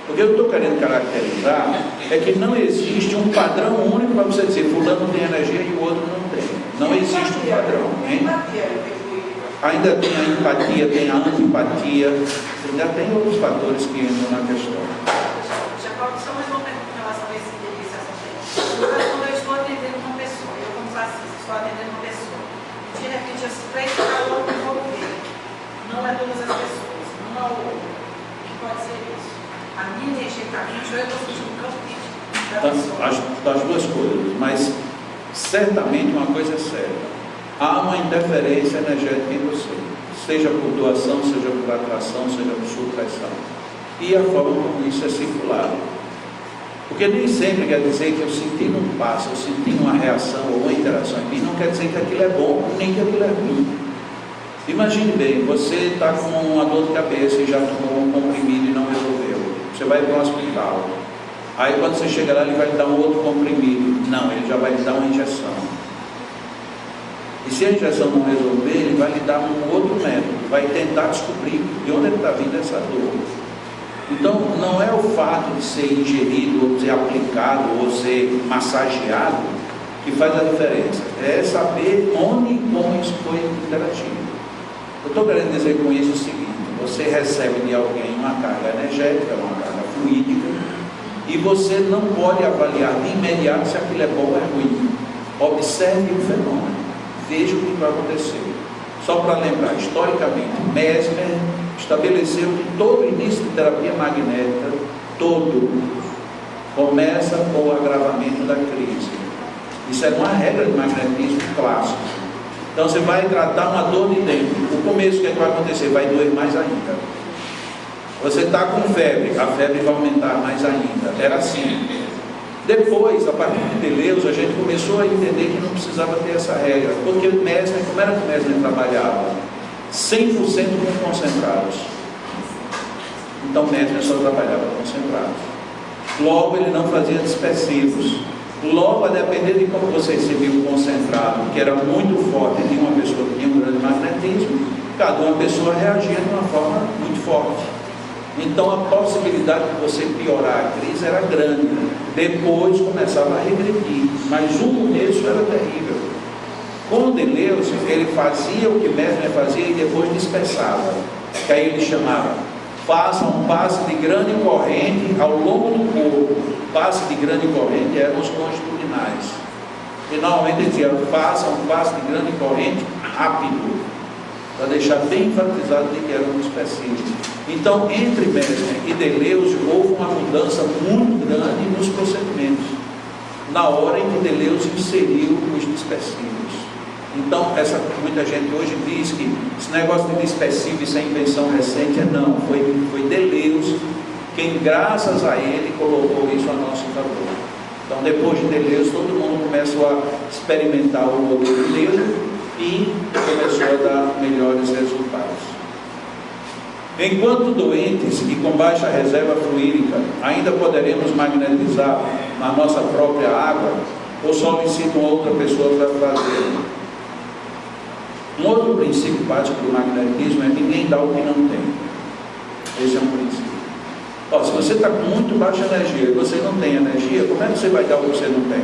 Speaker 2: O que eu estou querendo caracterizar é que não existe um padrão único para você dizer fulano tem energia e o outro não tem. Não existe um padrão. Hein? Ainda tem a empatia, tem a antipatia, ainda tem outros fatores que entram na questão.
Speaker 5: Só mais uma pergunta em relação a esse quando eu estou atendendo uma pessoa, eu como fascista, estou atendendo uma pessoa, de repente as três calor me envolver, não é todas as pessoas, não é o outro. O que pode ser isso? A minha energia está vindo, eu estou sentindo um campo da pessoa.
Speaker 2: Das duas coisas, mas certamente uma coisa é certa: há uma interferência energética em você, seja por doação, seja por atração, seja por supressão, e a forma como isso é circulado. Porque nem sempre quer dizer que eu senti num passo, eu senti uma reação ou uma interação em mim, não quer dizer que aquilo é bom, nem que aquilo é ruim. Imagine bem, você está com uma dor de cabeça e já tomou um comprimido e não resolveu. Você vai para um hospital. Aí quando você chega lá, ele vai lhe dar um outro comprimido. Não, ele já vai lhe dar uma injeção. E se a injeção não resolver, ele vai lhe dar um outro método, vai tentar descobrir de onde está vindo essa dor. Então, não é o fato de ser ingerido, ou ser aplicado, ou ser massageado, que faz a diferença. É saber onde e como isso foi interagido. Eu estou querendo dizer com isso o seguinte: você recebe de alguém uma carga energética, uma carga fluídica, e você não pode avaliar de imediato se aquilo é bom ou é ruim. Observe o fenômeno, veja o que vai acontecer. Só para lembrar, historicamente, Mesmer estabeleceu que todo início de terapia magnética, todo, começa com o agravamento da crise. Isso é uma regra de magnetismo clássico. Então você vai tratar uma dor de dentro. O começo, o que é que vai acontecer? Vai doer mais ainda. Você está com febre, a febre vai aumentar mais ainda. Era assim. Depois, a partir de Deleuze, a gente começou a entender que não precisava ter essa regra, porque o Mesmer, como era que o Mesmer trabalhava? 100% com concentrados. Então o Mesmer só trabalhava concentrados. Logo, ele não fazia dispersivos. Logo, a depender de como você recebia o concentrado, que era muito forte, de uma pessoa que tinha um grande magnetismo, cada uma pessoa reagia de uma forma muito forte. Então a possibilidade de você piorar a crise era grande. Depois começava a regredir, mas o começo era terrível. Com Deleuze, ele fazia o que Mesmer fazia e depois dispersava, que aí ele chamava: faça um passe de grande corrente ao longo do corpo. Passe de grande corrente eram os longitudinais. E normalmente ele dizia: faça um passe de grande corrente rápido, para deixar bem enfatizado de que eram dispersivos. Então, entre Mesmer e Deleuze, houve uma mudança muito grande nos procedimentos, na hora em que Deleuze inseriu os dispersivos. Então, muita gente hoje diz que esse negócio de dispersivo, isso é invenção recente. Não, foi Deleuze quem, graças a ele, colocou isso a nosso favor. Então, depois de Deleuze, todo mundo começou a experimentar o modelo dele e começou a dar melhores resultados. Enquanto doentes e com baixa reserva fluídica, ainda poderemos magnetizar na nossa própria água, ou só necessitam outra pessoa para fazer? Um outro princípio básico do magnetismo é ninguém dá o que não tem. Esse é um princípio. Ó, se você está com muito baixa energia e você não tem energia, como é que você vai dar o que você não tem?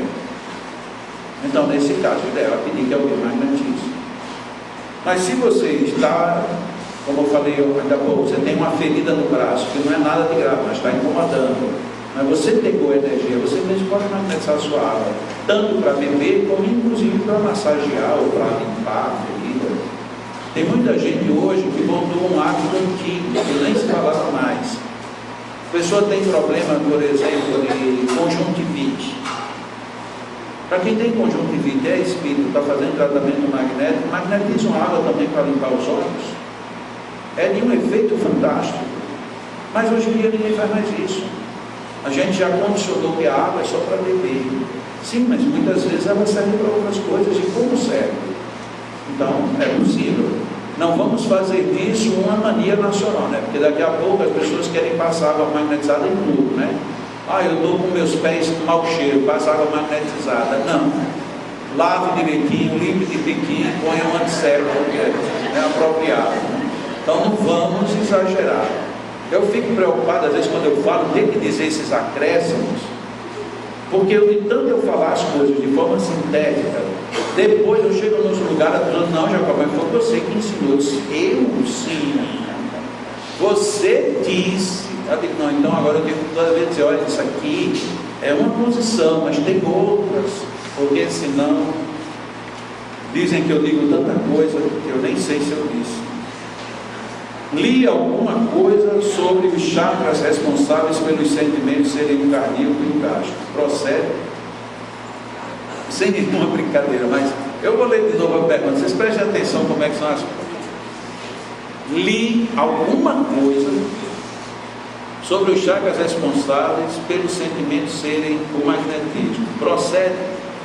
Speaker 2: Então, nesse caso, o ideal é pedir que alguém magnetize. Mas se você está, como eu falei ainda há pouco, você tem uma ferida no braço, que não é nada de grave, mas está incomodando, mas você pegou energia, você mesmo pode magnetizar a sua água, tanto para beber, como inclusive para massagear ou para limpar a ferida. Tem muita gente hoje que voltou um hábito antigo, que nem se falava mais. A pessoa tem problema, por exemplo, de conjuntivite. Para quem tem conjuntivite, é espírito, está fazendo tratamento magnético, magnetiza uma água também para limpar os olhos. É de um efeito fantástico. Mas hoje em dia ninguém faz mais isso. A gente já condicionou que a água é só para beber. Sim, mas muitas vezes ela serve para outras coisas. E como serve? Então, é possível. Não vamos fazer disso uma mania nacional, né? Porque daqui a pouco as pessoas querem passar água magnetizada em tudo, né? Ah, eu estou com meus pés com mau cheiro, passa água magnetizada. Não. Lave direitinho, limpe de biquinho, põe um antisséptico, é apropriado. Então não vamos exagerar. Eu fico preocupado, às vezes, quando eu falo, ter que dizer esses acréscimos, porque de tanto eu falar as coisas de forma sintética, depois eu chego nos lugares, a pessoa, não, Jacob, mas foi você que ensinou. Eu sim. Você disse. Eu digo, não, então agora eu tenho que toda vez dizer, olha, isso aqui é uma posição, mas tem outras, porque senão dizem que eu digo tanta coisa que eu nem sei se eu disse. Li alguma coisa sobre os chakras responsáveis pelos sentimentos serem o cardíaco e o gástrico. Procede? Sem nenhuma brincadeira, mas eu vou ler de novo a pergunta. Vocês prestem atenção como é que são as coisas. Li alguma coisa sobre os chakras responsáveis pelos sentimentos serem o magnetismo. Procede?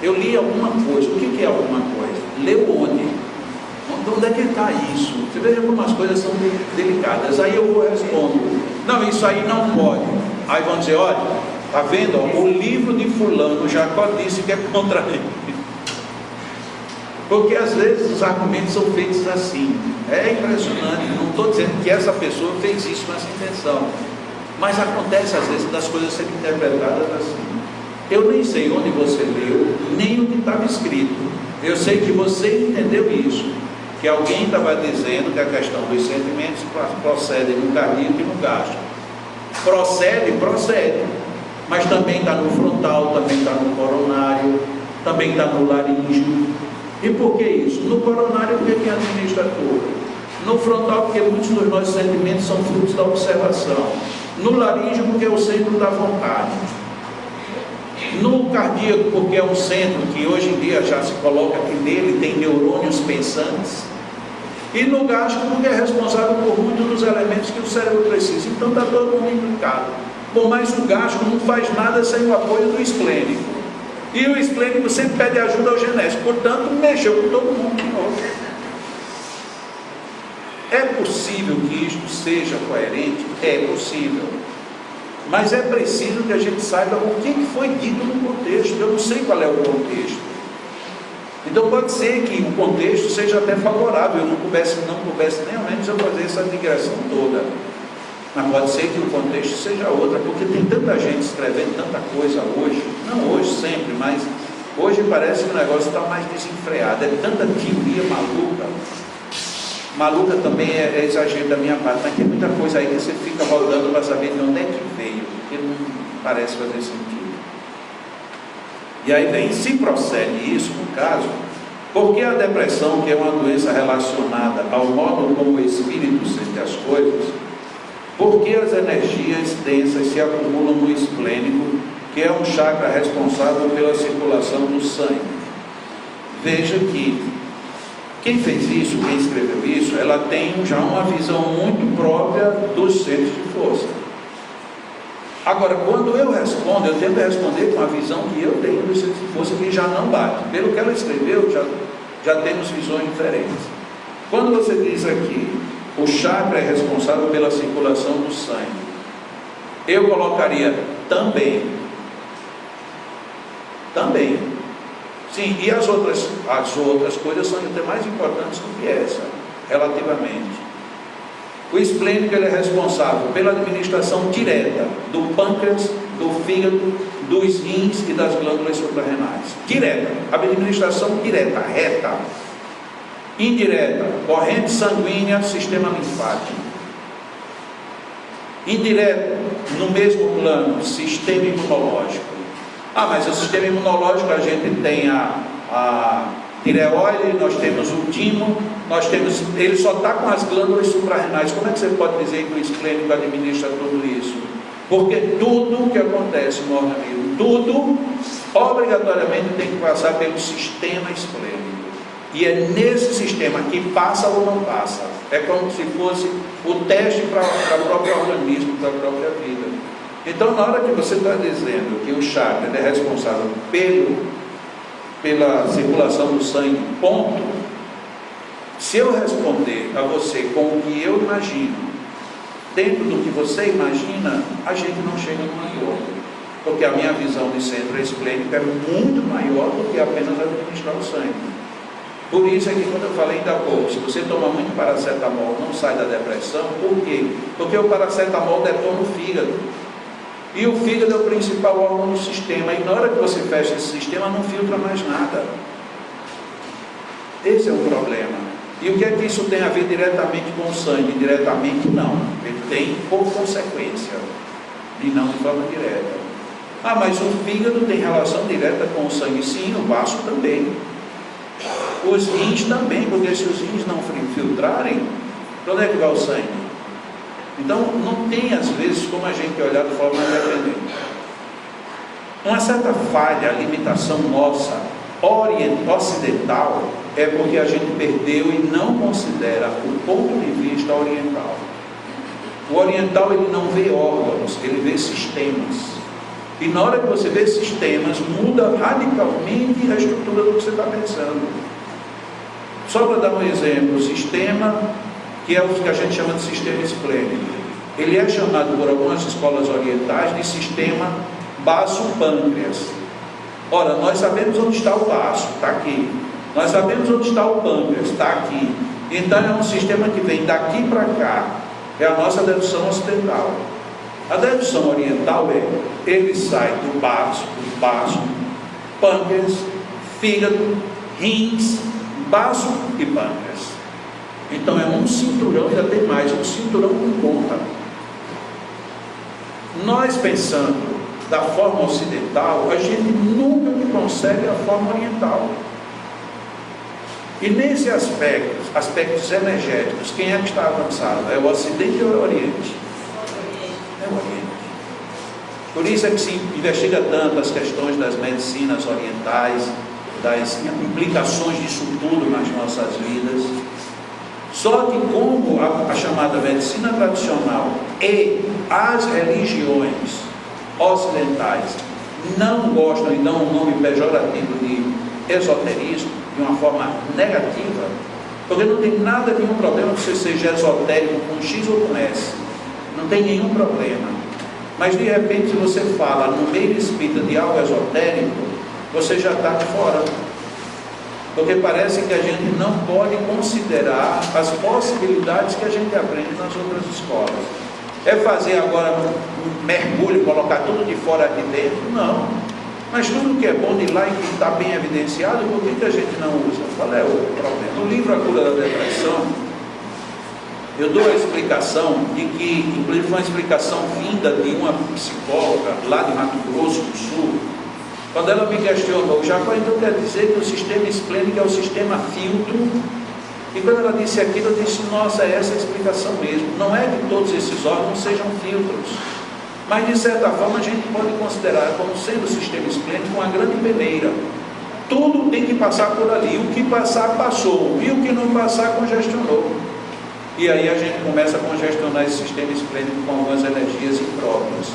Speaker 2: Eu li alguma coisa. O que é alguma coisa? Leu onde? Onde é que está isso? Você veja como as coisas são delicadas. Aí eu respondo, não, isso aí não pode. Aí vão dizer, olha, está vendo? Ó, o livro de fulano, Jacó disse que é contra ele. Porque às vezes os argumentos são feitos assim. É impressionante. Não estou dizendo que essa pessoa fez isso com essa intenção. Mas acontece às vezes das coisas serem interpretadas assim. Eu nem sei onde você leu, nem o que estava escrito. Eu sei que você entendeu isso. Que alguém estava dizendo que a questão dos sentimentos procede no cardíaco e no gástrico. Procede. Mas também está no frontal, também está no coronário, também está no laríngeo. E por que isso? No coronário, porque quem administra tudo. No frontal, porque muitos dos nossos sentimentos são frutos da observação. No laríngeo, porque é o centro da vontade. No cardíaco, porque é um centro que hoje em dia já se coloca que nele tem neurônios pensantes. E no gástrico, porque é responsável por muitos dos elementos que o cérebro precisa. Então está todo mundo implicado. Bom, mas o gástrico não faz nada sem o apoio do esplênico. E o esplênico sempre pede ajuda ao genésico. Portanto, mexeu com todo mundo de novo. É possível que isto seja coerente? É possível. Mas é preciso que a gente saiba o que foi dito no contexto. Eu não sei qual é o contexto. Então pode ser que o contexto seja até favorável. Eu não coubesse nem ao menos eu fazer essa digressão toda. Mas pode ser que o contexto seja outra, porque tem tanta gente escrevendo tanta coisa hoje. Não hoje, sempre, mas hoje parece que o negócio está mais desenfreado. É tanta teoria maluca. Maluca também é exagero da minha parte, mas tem muita coisa aí que você fica rodando para saber de onde é que veio, porque não parece fazer sentido. E aí vem, se procede isso, no caso, porque a depressão, que é uma doença relacionada ao modo como o espírito sente as coisas, porque as energias densas se acumulam no esplênico, que é um chakra responsável pela circulação do sangue. Veja que quem fez isso, quem escreveu isso, ela tem já uma visão muito própria dos centros de força. Agora, quando eu respondo, eu tento responder com a visão que eu tenho dos centros de força, que já não bate. Pelo que ela escreveu, já temos visões diferentes. Quando você diz aqui, o chakra é responsável pela circulação do sangue, eu colocaria também. Sim, e as outras coisas são até mais importantes do que essa, relativamente. O esplênico ele é responsável pela administração direta do pâncreas, do fígado, dos rins e das glândulas suprarrenais. Direta, administração direta, reta. Indireta, corrente sanguínea, sistema linfático. Indireta, no mesmo plano, sistema imunológico. Ah, mas o sistema imunológico a gente tem a tireoide, nós temos o timo, ele só está com as glândulas suprarrenais. Como é que você pode dizer que o esplênico administra tudo isso? Porque tudo que acontece no organismo, tudo obrigatoriamente tem que passar pelo sistema esplênico. E é nesse sistema que passa ou não passa. É como se fosse o teste para o próprio organismo, para a própria vida. Então, na hora que você está dizendo que o chakra é responsável pela circulação do sangue, ponto, se eu responder a você com o que eu imagino, dentro do que você imagina, a gente não chega num acordo. Porque a minha visão de centro esplênico é muito maior do que apenas administrar o sangue. Por isso é que quando eu falei ainda há pouco, se você toma muito paracetamol, não sai da depressão. Por quê? Porque o paracetamol detona o fígado. E o fígado é o principal órgão do sistema. E na hora que você fecha esse sistema, não filtra mais nada. Esse é um problema. E o que é que isso tem a ver diretamente com o sangue? Diretamente não. Ele tem por consequência. E não de forma direta. Ah, mas o fígado tem relação direta com o sangue. Sim, o baço também. Os rins também, porque se os rins não filtrarem, para onde é que vai o sangue? Então, não tem, às vezes, como a gente olhar de forma independente. Uma certa falha, limitação nossa, ocidental, é porque a gente perdeu e não considera o ponto de vista oriental. O oriental, ele não vê órgãos, ele vê sistemas. E na hora que você vê sistemas, muda radicalmente a estrutura do que você está pensando. Só para dar um exemplo, o sistema, que é o que a gente chama de sistema esplênico, ele é chamado por algumas escolas orientais de sistema baço-pâncreas. Ora, nós sabemos onde está o baço, está aqui. Nós sabemos onde está o pâncreas, está aqui. Então é um sistema que vem daqui para cá. É a nossa dedução ocidental. A dedução oriental ele sai do baço, pâncreas, fígado, rins, baço e pâncreas. Então é um cinturão, ainda tem mais, um cinturão com ponta. Nós pensando da forma ocidental, a gente nunca consegue a forma oriental. E nesse aspecto, aspectos energéticos, quem é que está avançado? É o Ocidente ou é o Oriente? É o Oriente. Por isso é que se investiga tanto as questões das medicinas orientais, das implicações disso tudo nas nossas vidas. Só que como a chamada medicina tradicional e as religiões ocidentais não gostam e dão um nome pejorativo de esoterismo, de uma forma negativa, porque não tem nada, nenhum problema que você seja esotérico com X ou com S, não tem nenhum problema. Mas de repente, se você fala no meio espírita de algo esotérico, você já está fora, porque parece que a gente não pode considerar as possibilidades que a gente aprende nas outras escolas. É fazer agora um mergulho, colocar tudo de fora aqui dentro? Não. Mas tudo que é bom de lá e que está bem evidenciado, por que a gente não usa? Qual é o problema? No livro A Cura da Depressão, eu dou a explicação de que, inclusive foi uma explicação vinda de uma psicóloga lá de Mato Grosso do Sul, quando ela me questionou, Jacó, então quer dizer que o sistema esplênico é o sistema filtro? E quando ela disse aquilo, eu disse, nossa, é essa a explicação mesmo. Não é que todos esses órgãos sejam filtros, mas de certa forma a gente pode considerar como sendo o sistema esplênico uma grande peneira. Tudo tem que passar por ali. O que passar, passou. E o que não passar, congestionou. E aí a gente começa a congestionar esse sistema esplênico com algumas energias impróprias.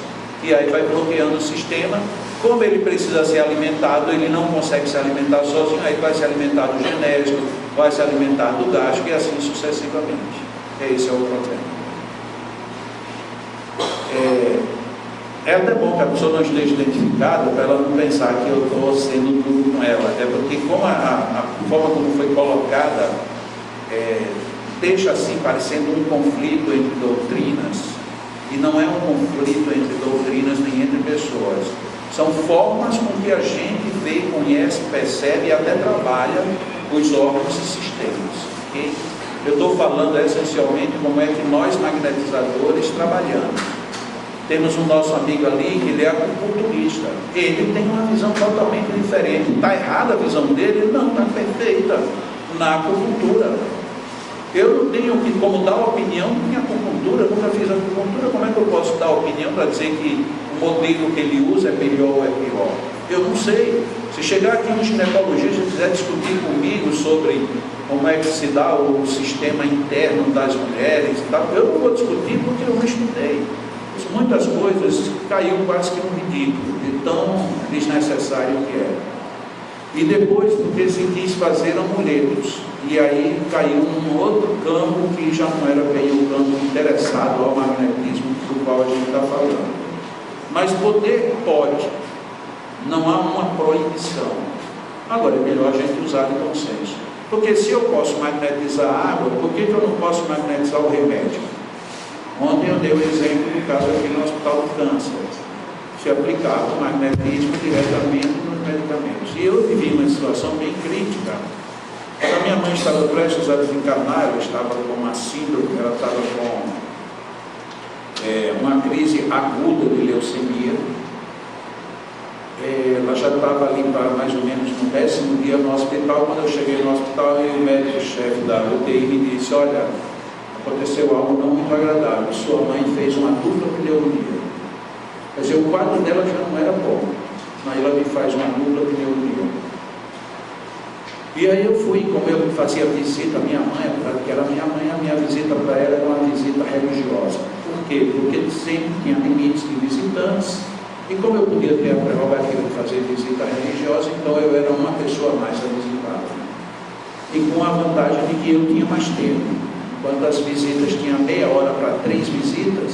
Speaker 2: E aí vai bloqueando o sistema. Como ele precisa ser alimentado, ele não consegue se alimentar sozinho, aí vai se alimentar do genésico, vai se alimentar do gástrico e assim sucessivamente. Esse é o problema. É até bom que a pessoa não esteja identificada para ela não pensar que eu estou sendo duro com ela. É porque como a forma como foi colocada deixa assim parecendo um conflito entre doutrinas, e não é um conflito entre doutrinas nem entre pessoas. São formas com que a gente vê, conhece, percebe e até trabalha os órgãos e sistemas. Okay? Eu estou falando essencialmente como é que nós magnetizadores trabalhamos. Temos um nosso amigo ali, que ele é acupunturista. Ele tem uma visão totalmente diferente. Está errada a visão dele? Não, está perfeita. Na acupuntura. Eu não tenho como dar opinião em acupuntura, nunca fiz acupuntura. Como é que eu posso dar opinião para dizer que o modelo que ele usa é melhor ou é pior? Eu não sei. Se chegar aqui um ginecologista e quiser discutir comigo sobre como é que se dá o sistema interno das mulheres e tal, eu não vou discutir porque eu não estudei. Muitas coisas caiu quase que no ridículo, de tão desnecessário que é. E depois, porque se quis fazer amuletos, e aí caiu num outro campo que já não era bem o campo interessado ao magnetismo do qual a gente está falando. Mas poder pode, não há uma proibição. Agora é melhor a gente usar de bom senso. Porque se eu posso magnetizar a água, por que eu não posso magnetizar o remédio? Ontem eu dei o exemplo do caso aqui no Hospital do Câncer. Se aplicava o magnetismo diretamente nos medicamentos. E eu vivi uma situação bem crítica. Quando a minha mãe estava prestes a desencarnar, ela estava com uma síndrome, ela estava com uma crise aguda de leucemia. Ela já estava ali para mais ou menos no 10º dia no hospital. Quando eu cheguei no hospital, e o médico-chefe da UTI me disse: olha, aconteceu algo não muito agradável. Sua mãe fez uma dupla pneumonia. Quer dizer, o quadro dela já não era bom, mas ela me faz uma dupla pneumonia. E aí eu fui, como eu fazia visita à minha mãe, porque era minha mãe, a minha visita para ela era uma visita religiosa. Por quê? Porque sempre tinha limites de visitantes, e como eu podia ter a prerrogativa de fazer visita religiosa, então eu era uma pessoa a mais a visitar. E com a vantagem de que eu tinha mais tempo. Enquanto as visitas tinham meia hora para 3 visitas,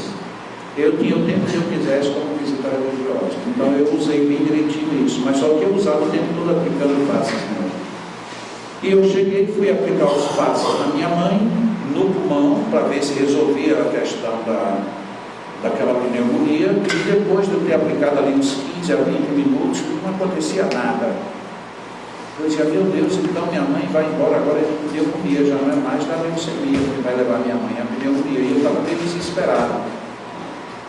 Speaker 2: eu tinha o tempo que eu quisesse como visita religiosa. Então eu usei bem direitinho isso, mas só que eu usava o tempo todo aplicando passes. Né? E eu cheguei e fui aplicar os passes na minha mãe, no pulmão, para ver se resolvia a questão daquela pneumonia, e depois de eu ter aplicado ali uns 15 a 20 minutos, não acontecia nada. Eu dizia: meu Deus, então minha mãe vai embora agora de pneumonia, já não é mais da leucemia que vai levar minha mãe a pneumonia. E eu estava meio desesperado.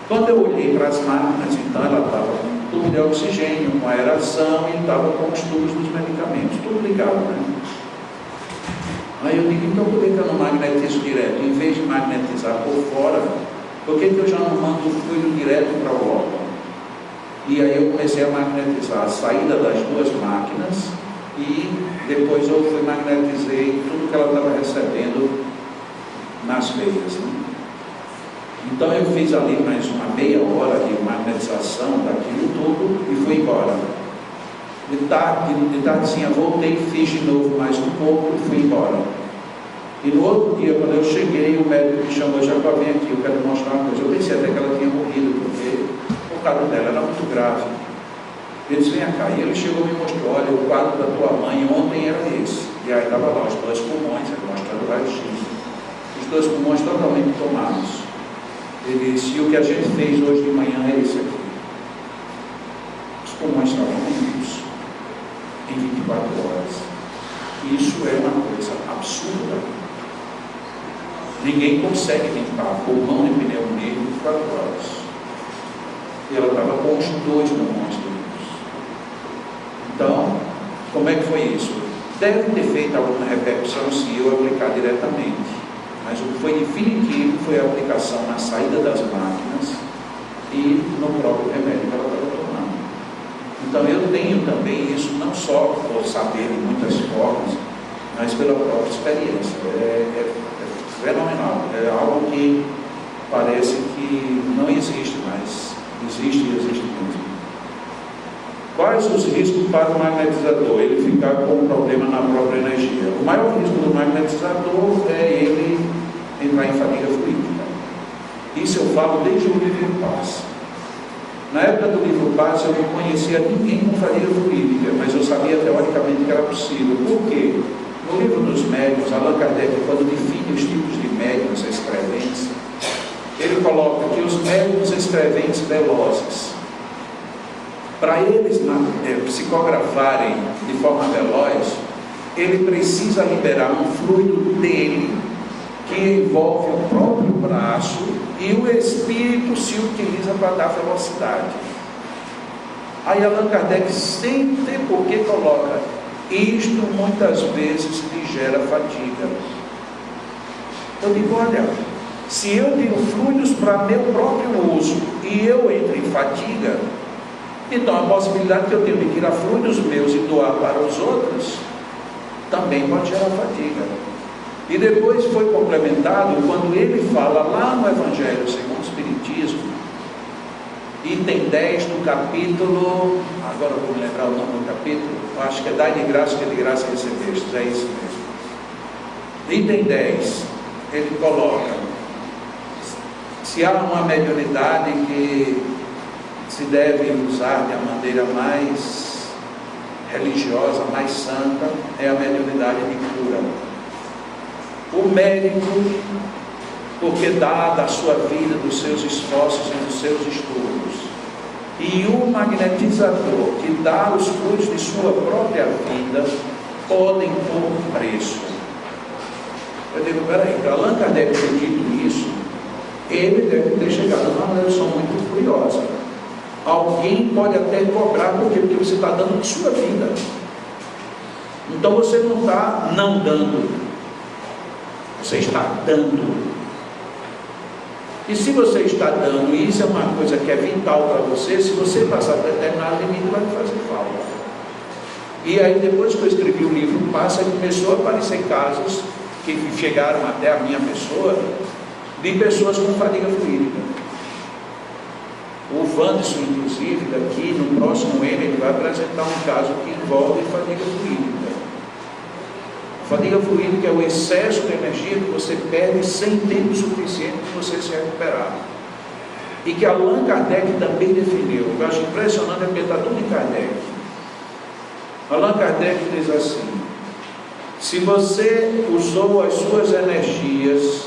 Speaker 2: Quando eu olhei para as máquinas, então ela estava com um tubo de oxigênio, com aeração, e estava com os tubos dos medicamentos, tudo ligado, né? Aí eu digo: então por que eu não magnetizo direto? Em vez de magnetizar por fora, por que eu já não mando o fluido direto para o órgão? E aí eu comecei a magnetizar a saída das 2 máquinas, e depois eu magnetizei tudo que ela estava recebendo nas veias. Né? Então eu fiz ali mais uma meia hora de magnetização daquilo tudo e fui embora. De tardezinha voltei, fiz de novo mais um pouco e fui embora. E no outro dia, quando eu cheguei, o médico me chamou: já vem aqui, eu quero mostrar uma coisa. Eu pensei até que ela tinha morrido, porque o quadro dela era muito grave. Ele disse: vem cá. E ele chegou e me mostrou: olha, o quadro da tua mãe ontem era esse. E aí estava lá os 2 pulmões, ele mostrando o raio-x. Os 2 pulmões totalmente tomados. Ele disse: e o que a gente fez hoje de manhã é esse aqui. Os pulmões estavam limpos em 24 horas. Isso é uma coisa absurda. Ninguém consegue limpar pulmão de pneumonia em 24 horas. E ela estava com os 2 pulmões limpos. Então, como é que foi isso? Deve ter feito alguma repercussão se eu aplicar diretamente. Mas o que foi definitivo foi a aplicação na saída das máquinas e no próprio remédio que ela estava tomando. Então eu tenho também isso, não só por saber de muitas formas, mas pela própria experiência. É fenomenal. É algo que parece que não existe, mas existe e existe muito. Quais os riscos para o magnetizador? Ele ficar com um problema na própria energia. O maior risco do magnetizador é ele entrar em fadiga fluídica. Isso eu falo desde o primeiro passo. Na época do livro Paz, eu não conhecia ninguém com fadiga fluídica, mas eu sabia teoricamente que era possível. Por quê? No livro dos médiuns, Allan Kardec, quando define os tipos de médiuns escreventes, ele coloca que os médiuns escreventes velozes, para eles psicografarem de forma veloz, ele precisa liberar um fluido dele que envolve o próprio braço e o espírito se utiliza para dar velocidade. Aí Allan Kardec, sem ter por que, coloca: isto muitas vezes lhe gera fadiga. Eu digo, olha, se eu tiro fluidos para meu próprio uso e eu entro em fadiga, então a possibilidade que eu tenho de tirar fluidos meus e doar para os outros também pode gerar fadiga. E depois foi complementado quando ele fala lá no Evangelho segundo o Espiritismo, item 10 do capítulo, agora eu vou me lembrar o nome do capítulo, acho que é Dai de graça que de graça recebestes, é isso mesmo. Item 10, ele coloca: se há uma mediunidade que se deve usar de uma maneira mais religiosa, mais santa, é a mediunidade de cura. O médico, porque dá da sua vida, dos seus esforços e dos seus estudos, e o magnetizador, que dá os frutos de sua própria vida, podem pôr preço. Eu digo, peraí, para Allan Kardec ter dito isso, ele deve ter chegado numa lição muito furiosa. Alguém pode até cobrar, porque você está dando de sua vida. Então você não está não dando, você está dando. E se você está dando, e isso é uma coisa que é vital para você, se você passar por determinado limite, vai fazer falta. E aí, depois que eu escrevi o livro Passa, começou a aparecer casos que chegaram até a minha pessoa, de pessoas com fadiga fluídica. O Wanderson, inclusive, daqui no próximo ano, ele vai apresentar um caso que envolve fadiga fluídica. Fadiga fluídica é o excesso de energia que você perde sem tempo suficiente para você se recuperar. E que Allan Kardec também definiu. Eu acho impressionante porque está tudo em Kardec. Allan Kardec diz assim: se você usou as suas energias,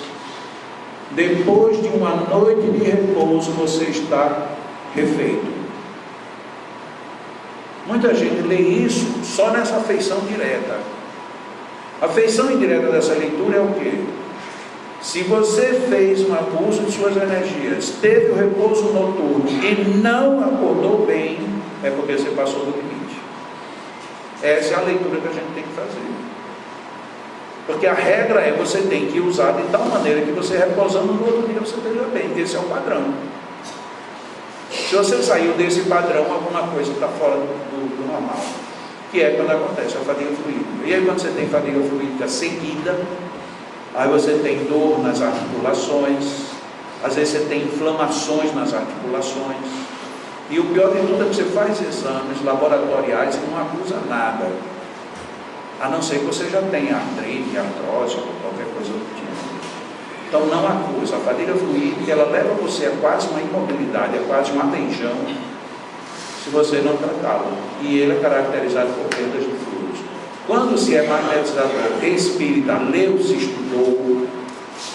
Speaker 2: depois de uma noite de repouso, você está refeito. Muita gente lê isso só nessa feição direta. A feição indireta dessa leitura é o quê? Se você fez um abuso de suas energias, teve o repouso noturno e não acordou bem, é porque você passou do limite. Essa é a leitura que a gente tem que fazer. Porque a regra é você tem que usar de tal maneira que você repousando no outro dia você esteja bem. Esse é o padrão. Se você saiu desse padrão, alguma coisa está fora do normal. Que é quando acontece a fadiga fluídica. E aí quando você tem fadiga fluídica seguida, aí você tem dor nas articulações, às vezes você tem inflamações nas articulações, e o pior de tudo é que você faz exames laboratoriais e não acusa nada, a não ser que você já tenha artrite, artrose ou qualquer coisa do tipo. Então não acusa. A fadiga fluídica, ela leva você a quase uma imobilidade, a quase um atenjão, se você não tratá-lo. E ele é caracterizado por perdas de fluidos. Quando se é magnetizador espírita, leu, se estudou,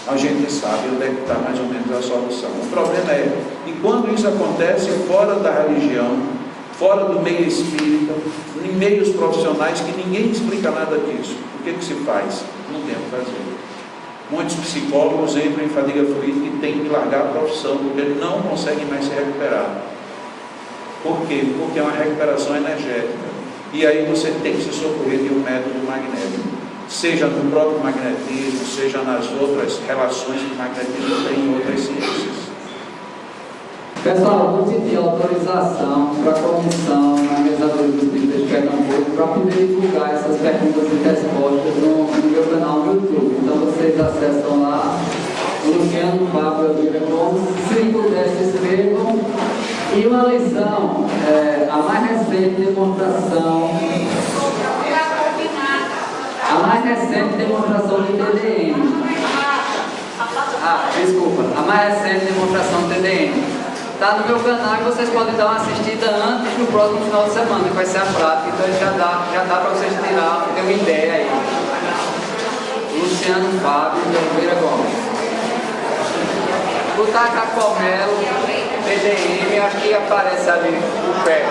Speaker 2: a gente sabe onde é que está mais ou menos a solução. O problema é que quando isso acontece fora da religião, fora do meio espírita, em meios profissionais que ninguém explica nada disso, o que se faz? Não tem o que fazer. Muitos psicólogos entram em fadiga fluídica e têm que largar a profissão, porque não conseguem mais se recuperar. Por quê? Porque é uma recuperação energética. E aí você tem que se socorrer de um método magnético, seja no próprio magnetismo, seja nas outras relações que o magnetismo tem em outras ciências.
Speaker 1: Pessoal, vou pedir autorização para a comissão na mesa dos espíritas de Pernambuco para poder divulgar essas perguntas e respostas no meu canal no YouTube. Então vocês acessam lá, Luciano Fábio Vieira Gomes, se puder se inscrevam. E uma lição, a mais recente demonstração de TDM. A mais recente demonstração de TDM. Tá no meu canal e vocês podem dar uma assistida antes do próximo final de semana, que vai ser a prática, então já dá para vocês ter uma ideia aí. Luciano Fábio de Oliveira Gomes. O Tacacomelo, PDM, acho que aparece ali o pé.